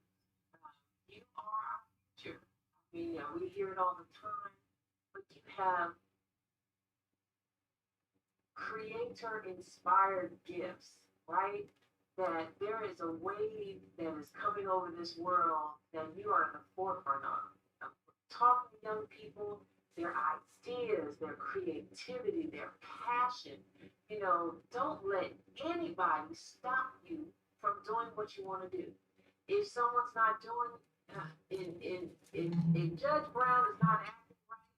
S6: you are our future. We hear it all the time, but you have creator-inspired gifts, right? That there is a wave that is coming over this world that you are in the forefront of. Talking to young people, their ideas, their creativity, their passion. You know, don't let anybody stop you from doing what you want to do. If someone's not doing, if Judge Brown is not acting right,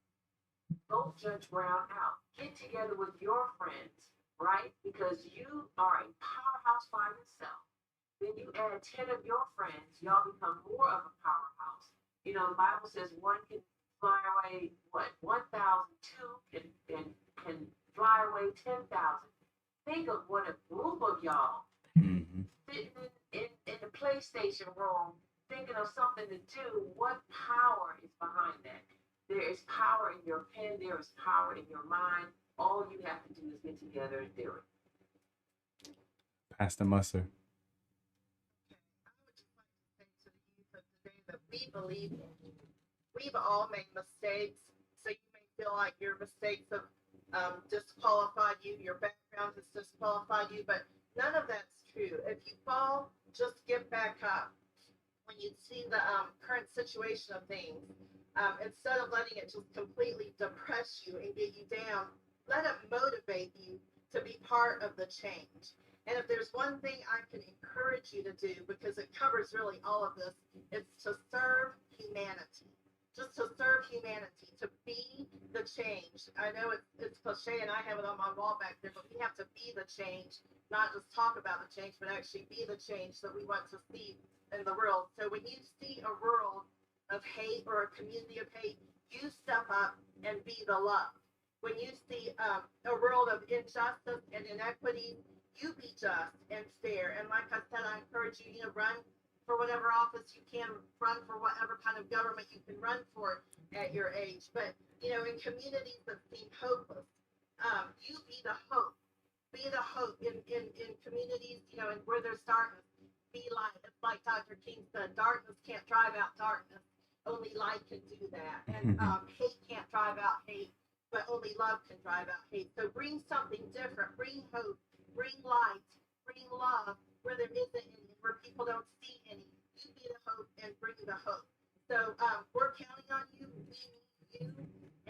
S6: vote Judge Brown out. Get together with your friends, right? Because you are a powerhouse by yourself. Then you add 10 of your friends, y'all become more of a powerhouse. You know, the Bible says one can fly away, what, 1,000, two can fly away 10,000. Think of what a group of y'all sitting in the PlayStation room thinking of something to do. What power is behind that? There is power in your pen, there is power in your mind. All you have to do is get together and do it.
S2: Pastor Musser.
S8: I would just like to say to the youth of today that we believe in you. We've all made mistakes, so you may feel like your mistakes have disqualified you, your background has disqualified you, but none of that's true. If you fall, just get back up. When you see the current situation of things, instead of letting it just completely depress you and get you down, let it motivate you to be part of the change. And if there's one thing I can encourage you to do, because it covers really all of this, it's to serve humanity. Just to serve humanity, to be the change. I know it's cliche and I have it on my wall back there, but we have to be the change, not just talk about the change, but actually be the change that we want to see in the world. So when you see a world of hate or a community of hate, you step up and be the love. When you see a world of injustice and inequity, you be just and fair. And like I said, I encourage you to run for whatever office you can, run for whatever kind of government you can run for at your age. But, you know, in communities that seem hopeless, you be the hope. Be the hope in communities, you know, and where there's darkness. Be light. It's like Dr. King said, darkness can't drive out darkness. Only light can do that. And hate can't drive out hate, but only love can drive out hate. So bring something different. Bring hope. Bring light. Bring love where there isn't any, where people don't see any. You be the hope and bring the hope. So we're counting on you. We need you.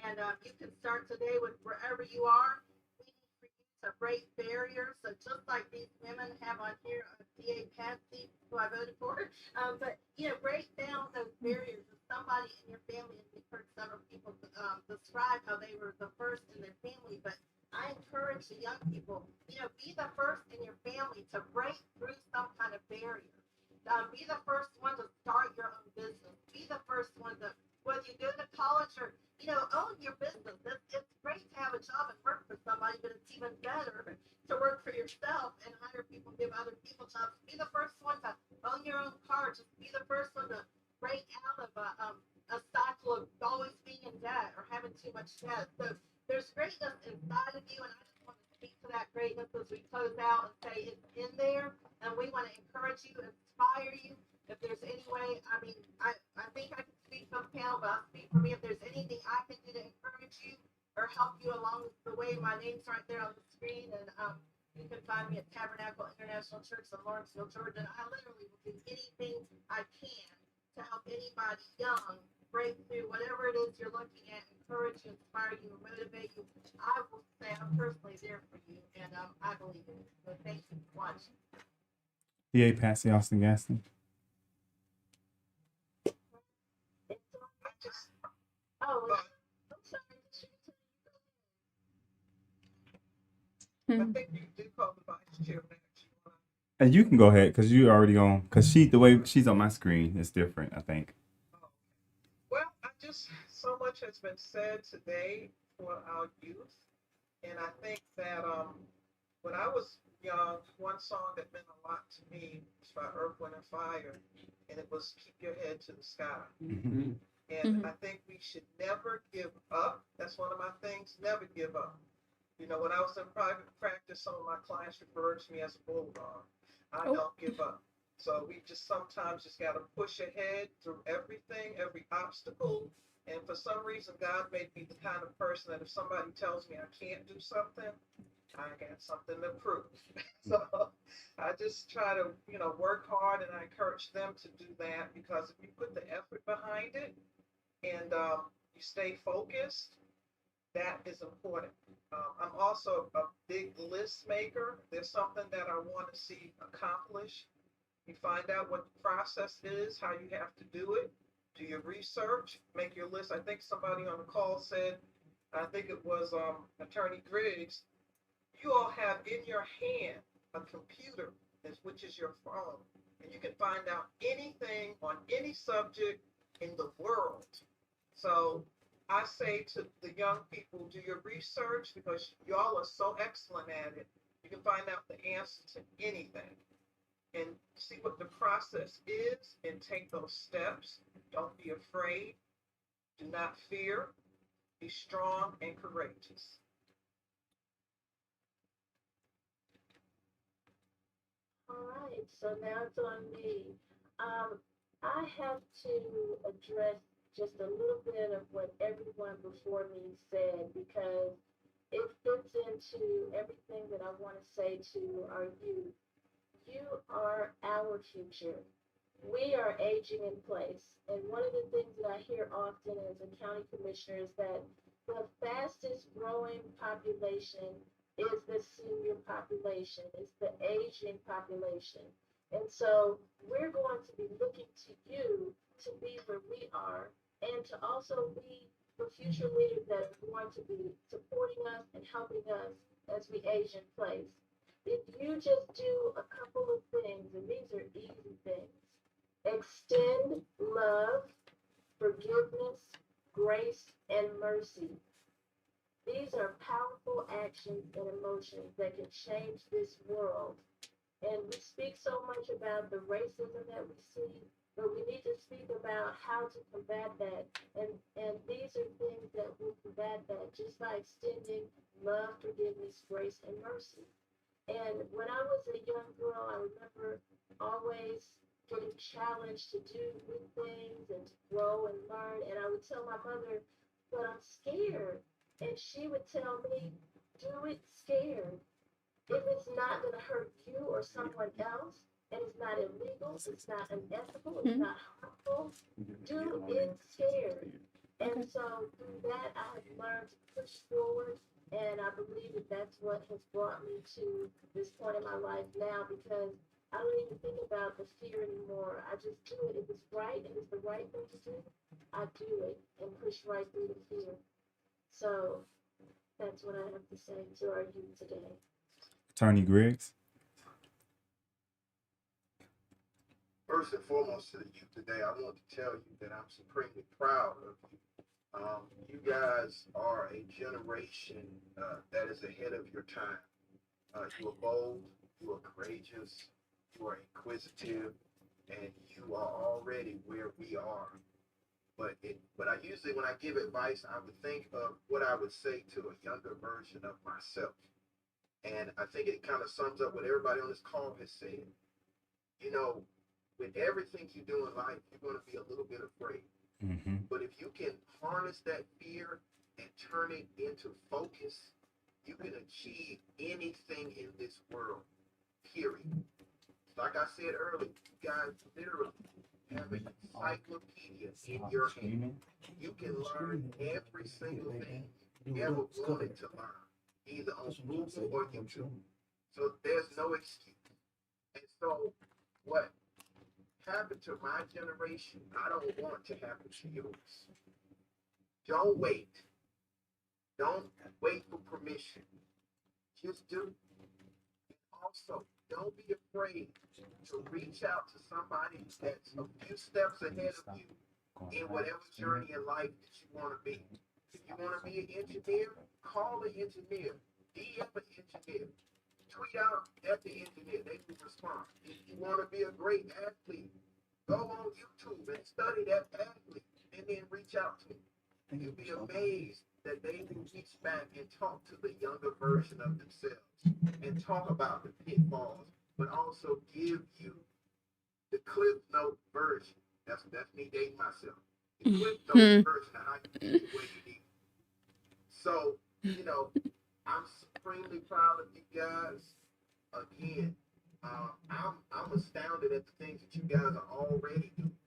S8: And you can start today with wherever you are. We need for you to break barriers. So just like these women have on here, DA Patsy, who I voted for. But, you know, break down those barriers. If somebody in your family, and we've heard several people describe how they were the first in their family, but I encourage the young people, you know, be the first in your family to break through some kind of barrier. Be the first one to start your own business. Be the first one to, whether you go to college or, you know, own your business. It's great to have a job and work for somebody, but it's even better to work for yourself and hire people, give other people jobs. Be the first one to own your own car. Just be the first one to break out of a cycle of always being in debt or having too much debt. So there's greatness inside of you, and I just want to speak to that greatness as we close out and say it's in there, and we want to encourage you, inspire you. If there's any way, I mean, I think I can speak for the panel, but I'll speak for me. If there's anything I can do to encourage you or help you along the way, my name's right there on the screen, and you can find me at Tabernacle International Church in Lawrenceville, Georgia. And I literally will do anything I can to help anybody young break through whatever it is you're looking at, encourage you, inspire you, and motivate you. I will say I'm personally there for you, and I believe in you. So thank you for watching.
S2: DA Patsy Austin Gaston.
S8: I just, oh, I'm sorry.
S3: I think you do call the vice chair next.
S2: And you can go ahead because you already on. Because the way she's on my screen is different, I think.
S3: Well, so much has been said today for our youth. And I think that when I was young, one song that meant a lot to me was by Earth, Wind, and Fire. And it was Keep Your Head to the Sky. And I think we should never give up. That's one of my things, never give up. You know, when I was in private practice, some of my clients referred to me as a bulldog. I don't give up. So we just sometimes just got to push ahead through everything, every obstacle. And for some reason, God made me the kind of person that if somebody tells me I can't do something, I got something to prove. So I just try to, you know, work hard, and I encourage them to do that, because if you put the effort behind it, and you stay focused. That is important. I'm also a big list maker. There's something that I want to see accomplished. You find out what the process is, how you have to do it. Do your research, make your list. I think somebody on the call said, I think it was Attorney Griggs, you all have in your hand a computer, which is your phone, and you can find out anything on any subject in the world. So I say to the young people, do your research because y'all are so excellent at it. You can find out the answer to anything and see what the process is and take those steps. Don't be afraid. Do not fear. Be strong and courageous.
S5: All right, so now it's on me. I have to address just a little bit of what everyone before me said because it fits into everything that I want to say to our youth. You are our future. We are aging in place. And one of the things that I hear often as a county commissioner is that the fastest growing population is the senior population, it's the aging population. And so we're going to be looking to you to be where we are and to also be the future leaders that are going to be supporting us and helping us as we age in place. If you just do a couple of things, and these are easy things, extend love, forgiveness, grace, and mercy. These are powerful actions and emotions that can change this world. And we speak so much about the racism that we see, but we need to speak about how to combat that. And these are things that will combat that just by extending love, forgiveness, grace, and mercy. And when I was a young girl, I remember always getting challenged to do new things and to grow and learn. And I would tell my mother, but I'm scared. And she would tell me, do it scared. If it's not going to hurt you or someone else, and it's not illegal, it's not unethical, it's not harmful, do it scared. And so through that, I have learned to push forward. And I believe that that's what has brought me to this point in my life now because I don't even think about the fear anymore. I just do it. If it's right and it's the right thing to do, I do it and push right through the fear. So that's what I have to say to our youth today.
S2: Attorney Griggs.
S7: First and foremost to the youth today, I want to tell you that I'm supremely proud of you. You guys are a generation that is ahead of your time. You are bold, you are courageous, you are inquisitive, and you are already where we are. But I usually, when I give advice, I would think of what I would say to a younger version of myself. And I think it kind of sums up what everybody on this call has said. You know, with everything you do in life, you're going to be a little bit afraid.
S2: Mm-hmm.
S7: But if you can harness that fear and turn it into focus, you can achieve anything in this world, period. Like I said earlier, you guys literally have an encyclopedia in your hand. You can learn every single thing you ever wanted to learn, either on Google or YouTube. So there's no excuse. And so what happened to my generation, I don't want to happen to yours. Don't wait. Don't wait for permission. Just do. Also, don't be afraid to reach out to somebody that's a few steps ahead of you in whatever journey in life that you want to be. If you want to be an engineer, call an engineer. DM an engineer. Tweet out at the engineer. They will respond. If you want to be a great athlete, go on YouTube and study that athlete and then reach out to them. You'll be amazed that they will reach back and talk to the younger version of themselves and talk about the pitfalls, but also give you the Cliff Note version. That's me dating myself. The Cliff Note version of how you get where you need. So, I'm supremely proud of you guys. Again, I'm astounded at the things that you guys are already doing.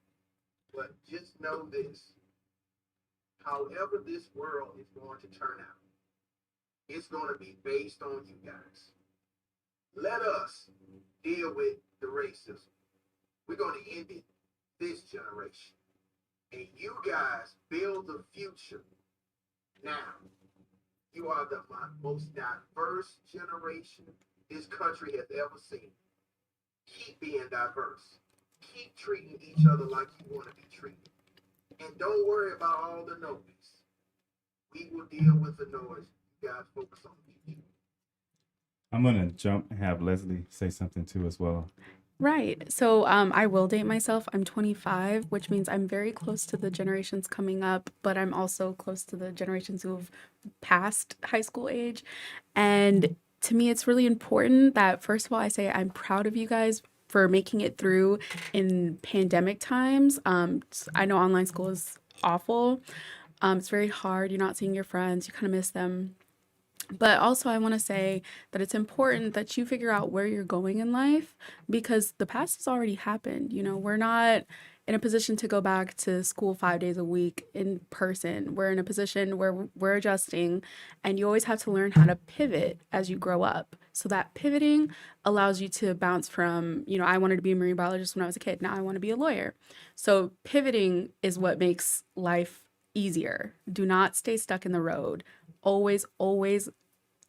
S7: But just know this. however this world is going to turn out, it's going to be based on you guys. Let us deal with the racism. We're going to end it this generation. And you guys build the future now. You are the most diverse generation this country has ever seen. Keep being diverse. Keep treating each other like you want to be treated. And don't worry about all the noise. We will deal with the noise. You guys focus on the future.
S2: I'm gonna jump and have Leslie say something too as well.
S1: Right. So I will date myself. I'm 25, which means I'm very close to the generations coming up, but I'm also close to the generations who've passed high school age. And to me, it's really important that, first of all, I say I'm proud of you guys for making it through in pandemic times. I know online school is awful. It's very hard. You're not seeing your friends. You kind of miss them. But also, I want to say that it's important that you figure out where you're going in life because the past has already happened. You know, we're not in a position to go back to school 5 days a week in person. We're in a position where we're adjusting, and you always have to learn how to pivot as you grow up. So that pivoting allows you to bounce from, you know, I wanted to be a marine biologist when I was a kid. Now I want to be a lawyer. So pivoting is what makes life easier. Do not stay stuck in the road. Always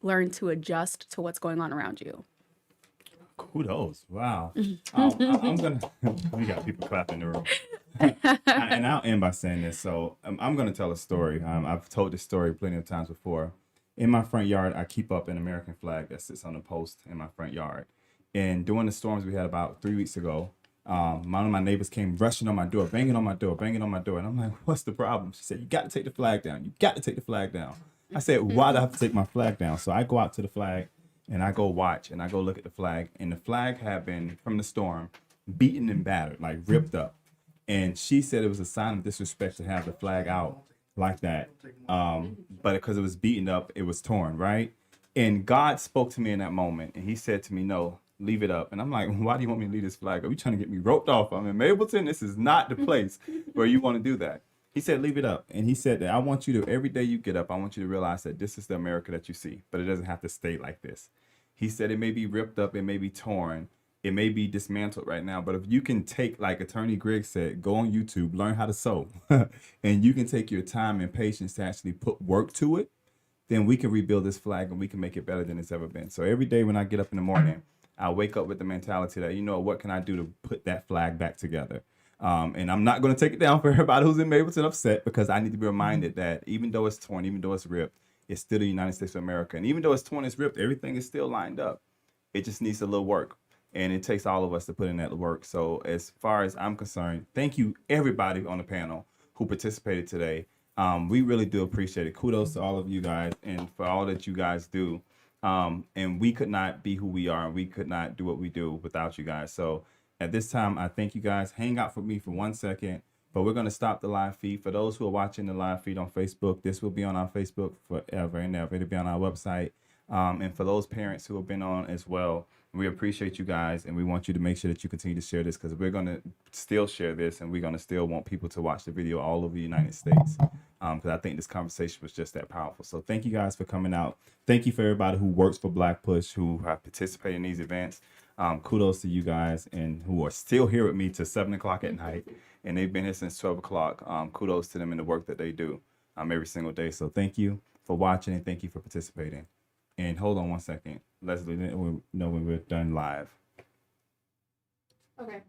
S1: learn to adjust to what's going on around you.
S2: Kudos. Wow. I'm gonna we got people clapping in the room. And I'll end by saying this. So I'm gonna tell a story. I've told this story plenty of times before. In my front yard, I keep up an American flag that sits on a post in my front yard. And during the storms we had about 3 weeks ago, one of my neighbors came rushing on my door, banging on my door. And I'm like, what's the problem? She said, you got to take the flag down. You got to take the flag down. I said, why do I have to take my flag down? So I go out to the flag and I go watch and I go look at the flag. And the flag had been, from the storm, beaten and battered, like ripped up. And she said it was a sign of disrespect to have the flag out like that. But because it was beaten up, it was torn, right? And God spoke to me in that moment. And he said to me, no, leave it up. And I'm like, why do you want me to leave this flag? Are you trying to get me roped off? I'm in Mableton. This is not the place where you want to do that. He said, leave it up. And he said that I want you to, every day you get up, I want you to realize that this is the America that you see, but it doesn't have to stay like this. He said it may be ripped up, it may be torn, it may be dismantled right now, but if you can take, like Attorney Greg said, go on YouTube, learn how to sew, and you can take your time and patience to actually put work to it, then we can rebuild this flag and we can make it better than it's ever been. So every day when I get up in the morning, I wake up with the mentality that, you know, what can I do to put that flag back together? And I'm not going to take it down for everybody who's in Mableton upset, because I need to be reminded that even though it's torn, even though it's ripped, it's still the United States of America. And even though it's torn, it's ripped, everything is still lined up. It just needs a little work. And it takes all of us to put in that work. So as far as I'm concerned, thank you everybody on the panel who participated today. We really do appreciate it. Kudos to all of you guys and for all that you guys do. And we could not be who we are. We could not do what we do without you guys. So at this time, I thank you guys. Hang out for me for 1 second, but we're going to stop the live feed. For those who are watching the live feed on Facebook, this will be on our Facebook forever and ever. It'll be on our website. And for those parents who have been on as well, we appreciate you guys, and we want you to make sure that you continue to share this, because we're going to still share this, and we're going to still want people to watch the video all over the United States, because I think this conversation was just that powerful. So thank you guys for coming out. Thank you for everybody who works for Black Push, who have participated in these events. Kudos to you guys, and who are still here with me till 7 o'clock at night, and they've been here since 12 o'clock. Kudos to them and the work that they do every single day. So thank you for watching, and thank you for participating. And hold on 1 second. Leslie, let me know when we're done live.
S1: Okay.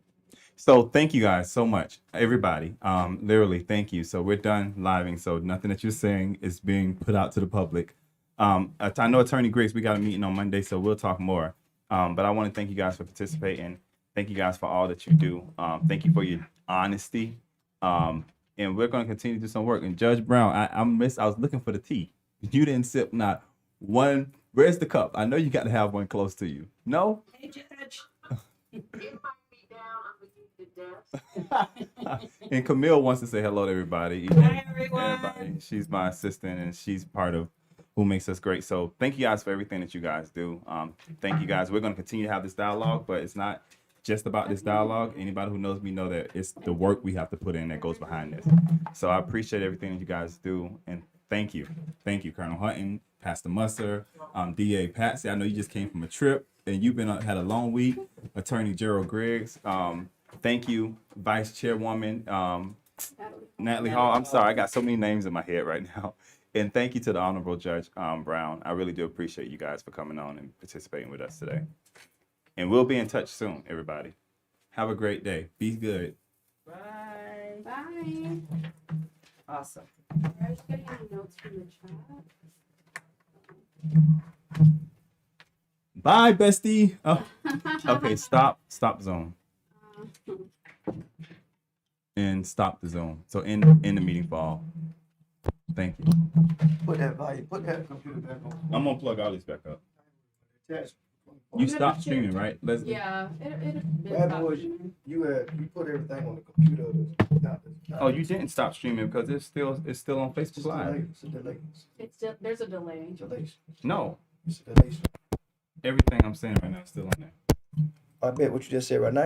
S2: So thank you guys so much, everybody. Literally, thank you. So we're done living. So nothing that you're saying is being put out to the public. I know Attorney Grace, we got a meeting on Monday, so we'll talk more. But I want to thank you guys for participating. Thank you guys for all that you do. Thank you for your honesty. And we're going to continue to do some work. And Judge Brown, I was looking for the tea. You didn't sip not one. Where's the cup? I know you got to have one close to you. No?
S6: Hey, Judge. It might be down underneath the desk.
S2: And Camille wants to say hello to everybody.
S6: Hi, everyone.
S2: Everybody. She's my assistant, and she's part of who makes us great. So thank you guys for everything that you guys do. Thank you guys. We're going to continue to have this dialogue, but it's not just about this dialogue. Anybody who knows me know that it's the work we have to put in that goes behind this. So I appreciate everything that you guys do, and thank you, Colonel Hutton, Pastor Musser, DA Patsy. I know you just came from a trip and you've had a long week. Attorney Gerald Griggs. Thank you, Vice Chairwoman Natalie Hall. I'm sorry, I got so many names in my head right now. And thank you to the Honorable Judge Brown. I really do appreciate you guys for coming on and participating with us today. And we'll be in touch soon, everybody. Have a great day. Be good.
S9: Bye.
S1: Bye.
S9: Awesome.
S1: I was getting any notes from the chat.
S2: Bye, bestie. Oh, okay, stop Zoom. And stop the Zoom. So in the meeting for all. Thank you.
S10: Put that computer back on.
S2: I'm gonna plug all this back up.
S10: Attach.
S2: You stopped streaming, right, Leslie?
S1: Yeah, it
S10: That was you put everything on the computer.
S2: Oh, you didn't stop streaming because it's still on Facebook Live.
S10: It's a delay.
S1: It's still, there's a delay.
S2: No,
S10: It's a delay.
S2: everything I'm saying right now is still on there.
S10: I bet what you just said right now.